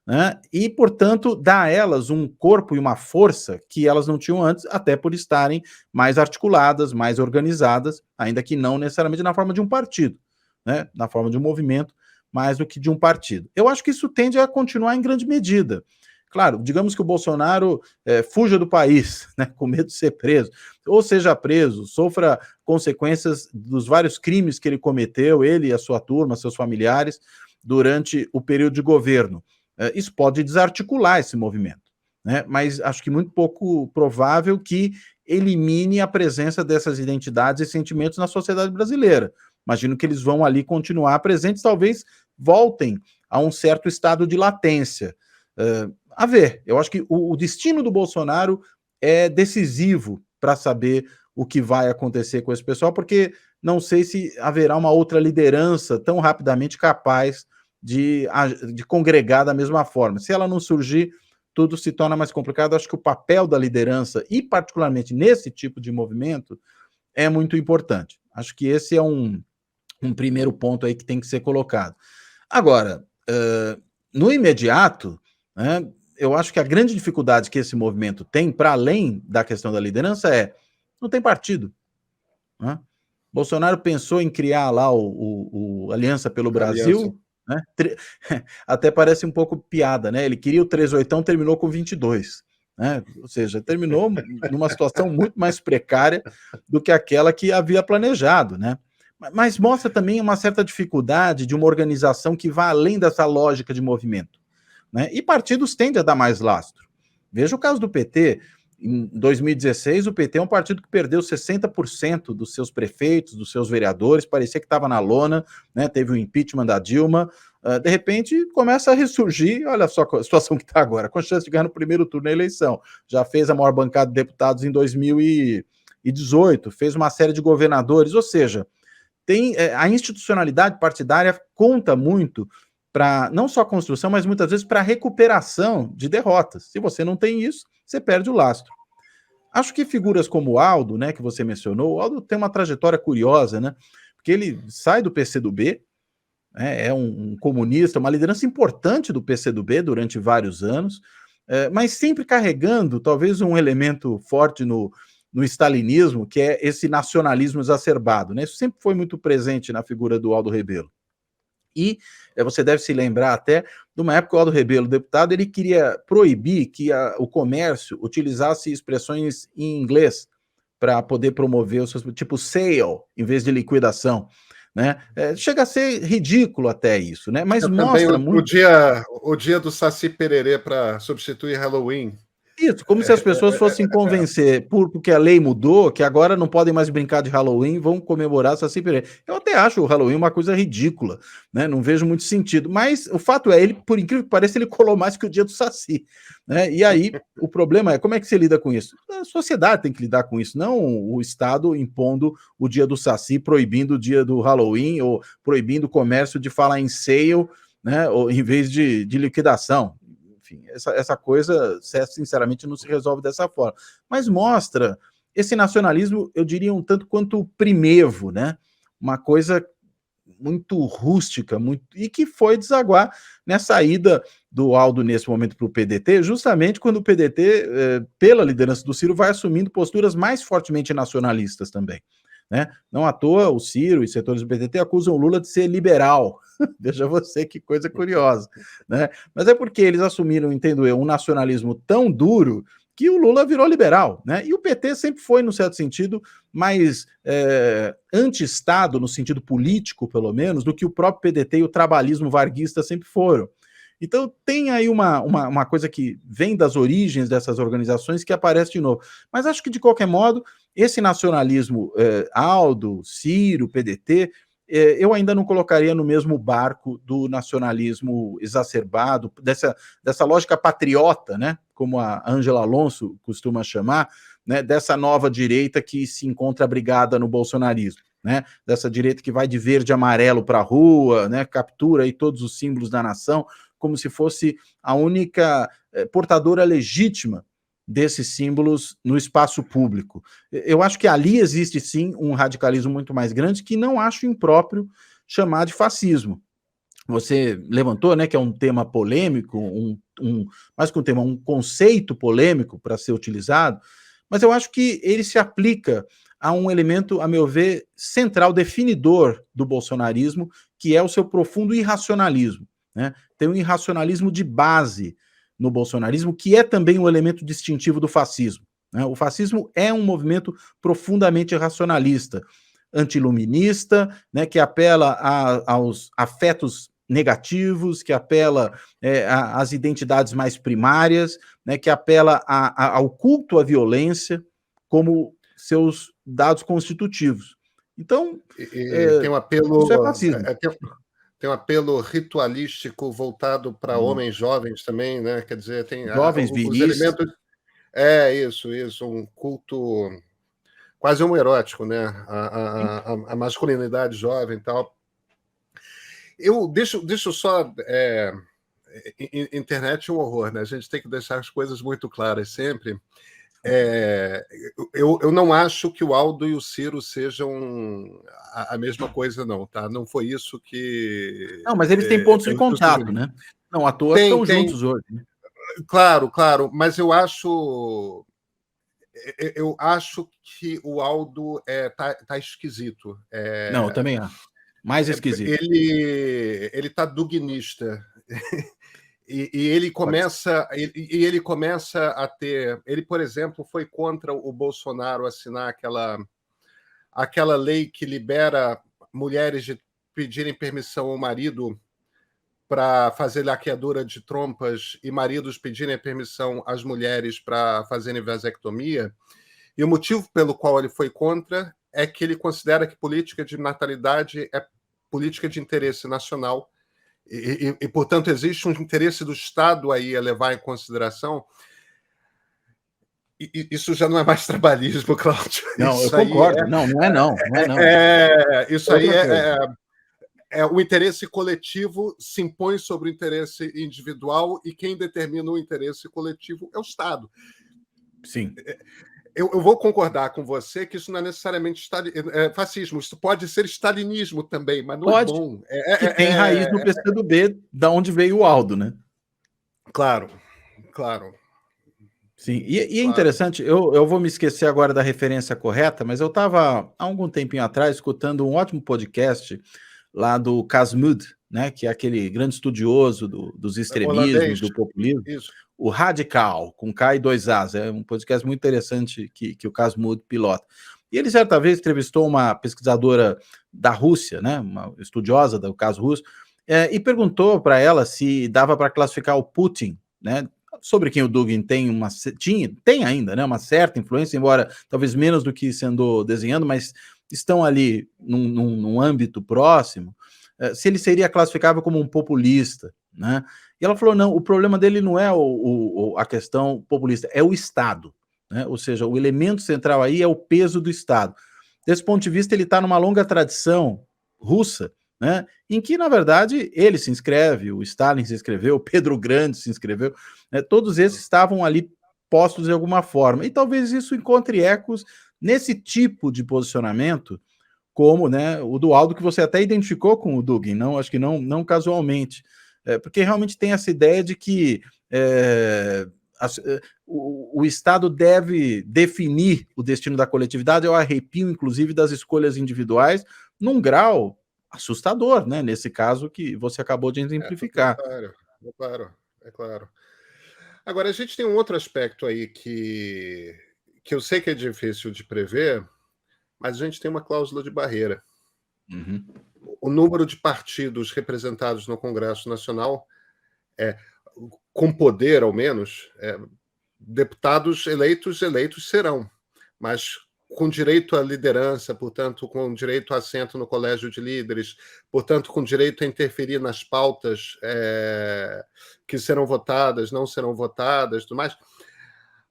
né, e, portanto, dar a elas um corpo e uma força que elas não tinham antes, até por estarem mais articuladas, mais organizadas, ainda que não necessariamente na forma de um partido, né, na forma de um movimento, mais do que de um partido. Eu acho que isso tende a continuar em grande medida. Claro, digamos que o Bolsonaro fuja do país, né, com medo de ser preso, ou seja preso, sofra consequências dos vários crimes que ele cometeu, ele e a sua turma, seus familiares, durante o período de governo. Isso pode desarticular esse movimento, né? Mas acho que muito pouco provável que elimine a presença dessas identidades e sentimentos na sociedade brasileira. Imagino que eles vão ali continuar presentes, talvez voltem a um certo estado de latência. A ver, eu acho que o destino do Bolsonaro é decisivo para saber o que vai acontecer com esse pessoal, porque não sei se haverá uma outra liderança tão rapidamente capaz de congregar da mesma forma. Se ela não surgir, tudo se torna mais complicado. Acho que o papel da liderança, e particularmente nesse tipo de movimento, é muito importante. Acho que esse é um primeiro ponto aí que tem que ser colocado. Agora, no imediato, né, eu acho que a grande dificuldade que esse movimento tem, para além da questão da liderança, não tem partido. Né? Bolsonaro pensou em criar lá o Aliança pelo Brasil, né? Até parece um pouco piada, né? Ele queria o 38, terminou com 22. Né? Ou seja, terminou numa situação muito mais precária do que aquela que havia planejado, né? Mas mostra também uma certa dificuldade de uma organização que vá além dessa lógica de movimento. Né? E partidos tendem a dar mais lastro. Veja o caso do PT. Em 2016, o PT é um partido que perdeu 60% dos seus prefeitos, dos seus vereadores, parecia que estava na lona, né? Teve o impeachment da Dilma. De repente, começa a ressurgir, olha só a situação que está agora, com chance de ganhar no primeiro turno da eleição. Já fez a maior bancada de deputados em 2018, fez uma série de governadores, ou seja, a institucionalidade partidária conta muito para não só a construção, mas muitas vezes para a recuperação de derrotas. Se você não tem isso, você perde o lastro. Acho que figuras como o Aldo, né, que você mencionou, o Aldo tem uma trajetória curiosa, né? Porque ele sai do PCdoB, né, é um comunista, uma liderança importante do PCdoB durante vários anos, mas sempre carregando talvez um elemento forte no stalinismo, que é esse nacionalismo exacerbado. Né? Isso sempre foi muito presente na figura do Aldo Rebelo. E você deve se lembrar até de uma época que o Aldo Rebelo, deputado, ele queria proibir que o comércio utilizasse expressões em inglês para poder promover os seus, tipo sale, em vez de liquidação. Né? Chega a ser ridículo até isso, né? Mas mostra muito... O dia do Saci Pererê para substituir Halloween. Isso, como se as pessoas fossem convencer, porque a lei mudou, que agora não podem mais brincar de Halloween, vão comemorar Saci Pererê. Eu até acho o Halloween uma coisa ridícula, né? Não vejo muito sentido. Mas o fato é, ele, por incrível que pareça, ele colou mais que o dia do Saci. Né? E aí, o problema é, como é que você lida com isso? A sociedade tem que lidar com isso, não o Estado impondo o dia do Saci, proibindo o dia do Halloween, ou proibindo o comércio de falar em sale, né? Ou, em vez de liquidação. Enfim, essa coisa, sinceramente, não se resolve dessa forma. Mas mostra esse nacionalismo, eu diria, um tanto quanto primevo, né? Uma coisa muito rústica, e que foi desaguar nessa ida do Aldo, nesse momento, para o PDT, justamente quando o PDT, pela liderança do Ciro, vai assumindo posturas mais fortemente nacionalistas também. Né? Não à toa, o Ciro e setores do PDT acusam o Lula de ser liberal. Veja você que coisa curiosa. Né? Mas é porque eles assumiram, entendo eu, um nacionalismo tão duro que o Lula virou liberal. Né? E o PT sempre foi, no certo sentido, mais anti-Estado, no sentido político, pelo menos, do que o próprio PDT e o trabalhismo varguista sempre foram. Então tem aí uma coisa que vem das origens dessas organizações que aparece de novo. Mas acho que, de qualquer modo, esse nacionalismo Aldo, Ciro, PDT, eu ainda não colocaria no mesmo barco do nacionalismo exacerbado, dessa lógica patriota, né, como a Ângela Alonso costuma chamar, né, dessa nova direita que se encontra abrigada no bolsonarismo. Né, dessa direita que vai de verde e amarelo para a rua, né, captura aí todos os símbolos da nação, como se fosse a única portadora legítima desses símbolos no espaço público. Eu acho que ali existe, sim, um radicalismo muito mais grande que não acho impróprio chamar de fascismo. Você levantou, né, que é um tema polêmico, mais que um tema, um conceito polêmico para ser utilizado, mas eu acho que ele se aplica a um elemento, a meu ver, central, definidor do bolsonarismo, que é o seu profundo irracionalismo. Né? Tem um irracionalismo de base no bolsonarismo, que é também um elemento distintivo do fascismo. Né? O fascismo é um movimento profundamente racionalista, antiluminista, né, que apela aos afetos negativos, que apela às identidades mais primárias, né, que apela ao culto à violência como seus dados constitutivos. Então, tem um apelo, isso é fascismo. tem um apelo ritualístico voltado para homens jovens também, né? Quer dizer, tem Jovens os viris. elementos. Isso, um culto quase homoerótico, né? A masculinidade jovem e tal. Deixo só. Internet é um horror, né? A gente tem que deixar as coisas muito claras sempre. Eu não acho que o Aldo e o Ciro sejam a mesma coisa, não, tá? Não foi isso que. Não, mas eles têm pontos de contato, né? Não, à toa estão juntos hoje. Né? Claro, mas eu acho que o Aldo tá esquisito. Não, eu também acho. Mais esquisito. Ele tá dugnista. E ele começa a ter. Ele, por exemplo, foi contra o Bolsonaro assinar aquela lei que libera mulheres de pedirem permissão ao marido para fazer laqueadura de trompas e maridos pedirem permissão às mulheres para fazerem vasectomia. E o motivo pelo qual ele foi contra é que ele considera que política de natalidade é política de interesse nacional e, portanto, existe um interesse do Estado aí a levar em consideração. Isso já não é mais trabalhismo, Cláudio. Não, isso eu concordo. Não é não. Isso aí o interesse coletivo se impõe sobre o interesse individual e quem determina o interesse coletivo é o Estado. Sim. Eu vou concordar com você que isso não é necessariamente fascismo, isso pode ser stalinismo também, mas não é bom. Que tem raiz no PCdoB, da onde veio o Aldo, né? Claro. Sim, e é interessante, eu vou me esquecer agora da referência correta, mas eu estava há algum tempinho atrás escutando um ótimo podcast lá do Casmud, né, que é aquele grande estudioso dos extremismos, do populismo. Isso. O Radical, com K e 2 As, é um podcast muito interessante que o Casmud pilota. E ele, certa vez, entrevistou uma pesquisadora da Rússia, né, uma estudiosa do caso russo, e perguntou para ela se dava para classificar o Putin, né, sobre quem o Dugin tem ainda, né, uma certa influência, embora talvez menos do que se andou desenhando, mas estão ali num âmbito próximo, se ele seria classificável como um populista, né? E ela falou, não, o problema dele não é a questão populista, é o Estado, né? Ou seja, o elemento central aí é o peso do Estado. Desse ponto de vista, ele está numa longa tradição russa, né, em que, na verdade, ele se inscreve, o Stalin se inscreveu, o Pedro Grande se inscreveu, né, todos esses estavam ali postos de alguma forma, e talvez isso encontre ecos nesse tipo de posicionamento, como, né, o do Aldo, que você até identificou com o Dugin, acho que não casualmente, porque realmente tem essa ideia de que o Estado deve definir o destino da coletividade, ao arrepio, inclusive, das escolhas individuais, num grau assustador, né? Nesse caso que você acabou de exemplificar. É claro. Agora, a gente tem um outro aspecto aí que eu sei que é difícil de prever, mas a gente tem uma cláusula de barreira. Uhum. O número de partidos representados no Congresso Nacional, com poder, ao menos, deputados eleitos serão, mas com direito à liderança, portanto, com direito a assento no colégio de líderes, portanto, com direito a interferir nas pautas que serão votadas, não serão votadas, tudo mais.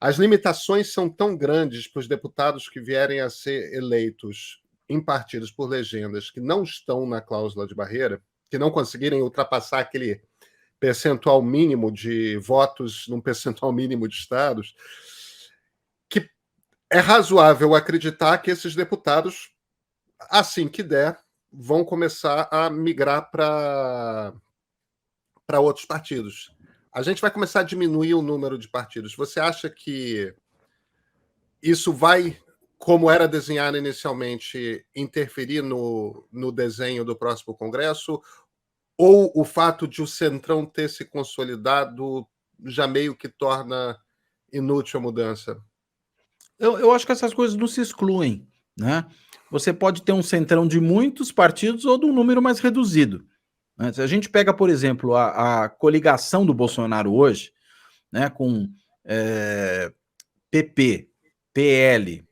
As limitações são tão grandes para os deputados que vierem a ser eleitos em partidos por legendas que não estão na cláusula de barreira, que não conseguirem ultrapassar aquele percentual mínimo de votos num percentual mínimo de estados, que é razoável acreditar que esses deputados, assim que der, vão começar a migrar para outros partidos. A gente vai começar a diminuir o número de partidos. Você acha que isso vai, como era desenhado inicialmente, interferir no desenho do próximo Congresso? Ou o fato de o Centrão ter se consolidado já meio que torna inútil a mudança? Eu acho que essas coisas não se excluem, né? Você pode ter um centrão de muitos partidos ou de um número mais reduzido, né? Se a gente pega, por exemplo, a coligação do Bolsonaro hoje, né, com PP, PL,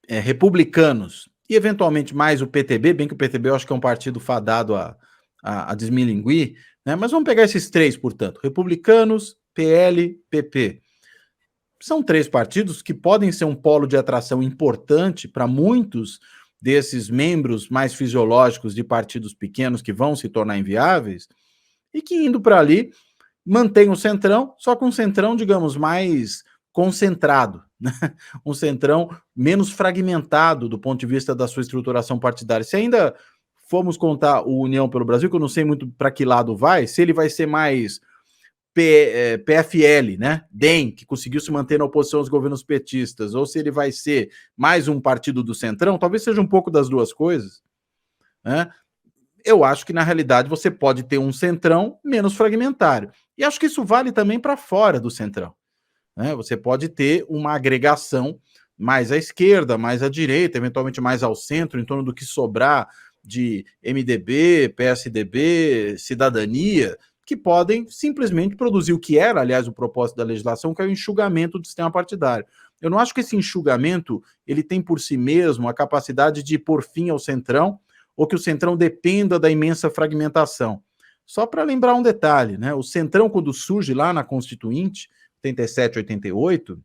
republicanos e eventualmente mais o PTB, bem que o PTB eu acho que é um partido fadado a a desmilinguir, né? Mas vamos pegar esses três, portanto: republicanos, PL, PP. São três partidos que podem ser um polo de atração importante para muitos desses membros mais fisiológicos de partidos pequenos que vão se tornar inviáveis, e que indo para ali mantém o centrão, só com um centrão, digamos, mais concentrado, né? Um centrão menos fragmentado do ponto de vista da sua estruturação partidária. Se ainda formos contar o União pelo Brasil, que eu não sei muito para que lado vai, se ele vai ser mais PFL, né? DEM, que conseguiu se manter na oposição aos governos petistas, ou se ele vai ser mais um partido do centrão, talvez seja um pouco das duas coisas, né? Eu acho que, na realidade, você pode ter um centrão menos fragmentário. E acho que isso vale também para fora do centrão, né? Você pode ter uma agregação mais à esquerda, mais à direita, eventualmente mais ao centro, em torno do que sobrar de MDB, PSDB, Cidadania, que podem simplesmente produzir o que era, aliás, o propósito da legislação, que é o enxugamento do sistema partidário. Eu não acho que esse enxugamento ele tem por si mesmo a capacidade de pôr fim ao centrão, ou que o centrão dependa da imensa fragmentação. Só para lembrar um detalhe, né? O centrão, quando surge lá na Constituinte, 87, 88,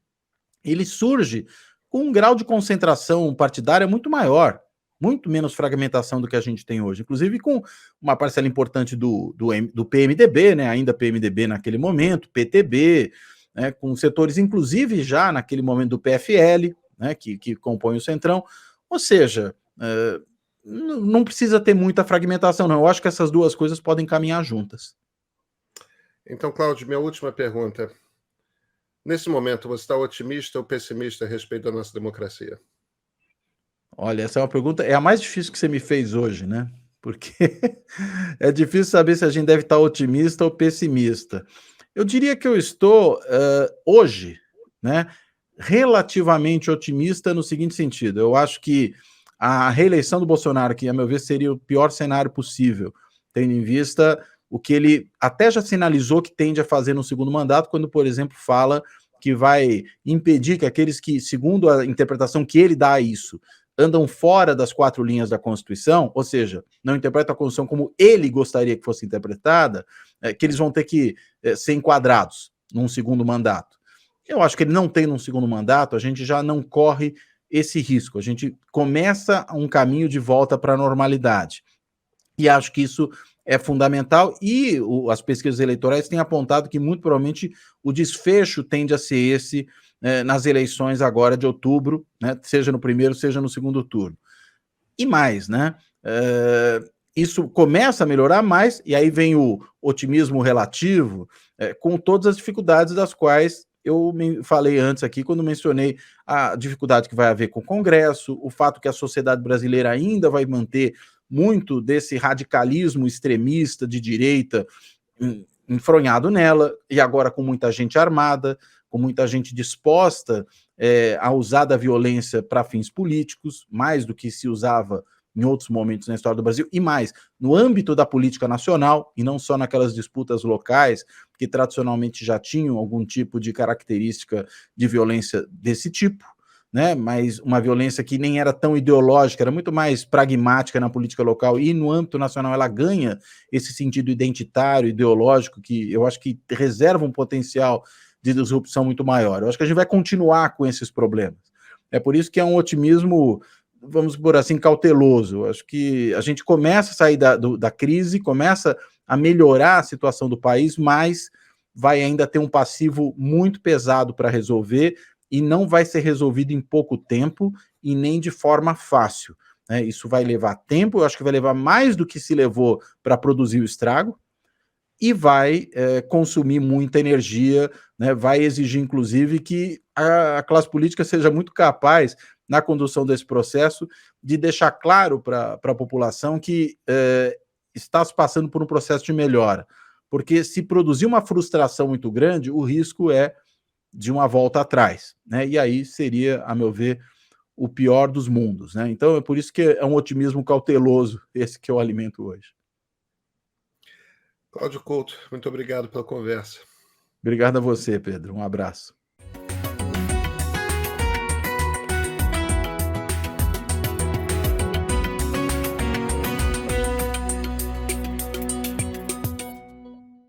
ele surge com um grau de concentração partidária muito maior, muito menos fragmentação do que a gente tem hoje, inclusive com uma parcela importante do PMDB, né? Ainda PMDB naquele momento, PTB, né? Com setores, inclusive, já naquele momento do PFL, né? Que compõe o centrão. Ou seja, não precisa ter muita fragmentação, não. Eu acho que essas duas coisas podem caminhar juntas. Então, Cláudio, minha última pergunta. Nesse momento, você está otimista ou pessimista a respeito da nossa democracia? Olha, essa é uma pergunta, é a mais difícil que você me fez hoje, né? Porque é difícil saber se a gente deve estar otimista ou pessimista. Eu diria que eu estou, hoje, né, relativamente otimista no seguinte sentido: eu acho que a reeleição do Bolsonaro, que a meu ver seria o pior cenário possível, tendo em vista o que ele até já sinalizou que tende a fazer no segundo mandato, quando, por exemplo, fala que vai impedir que aqueles que, segundo a interpretação que ele dá a isso, andam fora das quatro linhas da Constituição, ou seja, não interpretam a Constituição como ele gostaria que fosse interpretada, que eles vão ter que ser enquadrados num segundo mandato. Eu acho que ele não tem num segundo mandato, a gente já não corre esse risco, a gente começa um caminho de volta para a normalidade. E acho que isso é fundamental, e as pesquisas eleitorais têm apontado que muito provavelmente o desfecho tende a ser esse nas eleições agora de outubro, né, seja no primeiro, seja no segundo turno. E mais, né? Isso começa a melhorar mais, e aí vem o otimismo relativo, com todas as dificuldades das quais eu falei antes aqui, quando mencionei a dificuldade que vai haver com o Congresso, o fato que a sociedade brasileira ainda vai manter muito desse radicalismo extremista de direita enfronhado nela, e agora com muita gente armada, com muita gente disposta a usar da violência para fins políticos, mais do que se usava em outros momentos na história do Brasil, e mais, no âmbito da política nacional, e não só naquelas disputas locais, que tradicionalmente já tinham algum tipo de característica de violência desse tipo, né? Mas uma violência que nem era tão ideológica, era muito mais pragmática na política local, e no âmbito nacional ela ganha esse sentido identitário, ideológico, que eu acho que reserva um potencial de disrupção muito maior. Eu acho que a gente vai continuar com esses problemas. É por isso que é um otimismo, vamos por assim, cauteloso. Eu acho que a gente começa a sair da crise, começa a melhorar a situação do país, mas vai ainda ter um passivo muito pesado para resolver, e não vai ser resolvido em pouco tempo e nem de forma fácil, né? Isso vai levar tempo, eu acho que vai levar mais do que se levou para produzir o estrago, e vai consumir muita energia, né? Vai exigir, inclusive, que a classe política seja muito capaz, na condução desse processo, de deixar claro para a população que está se passando por um processo de melhora. Porque se produzir uma frustração muito grande, o risco é de uma volta atrás, né? E aí seria, a meu ver, o pior dos mundos, né? Então é por isso que é um otimismo cauteloso esse que eu alimento hoje. Cláudio Couto, muito obrigado pela conversa. Obrigado a você, Pedro. Um abraço.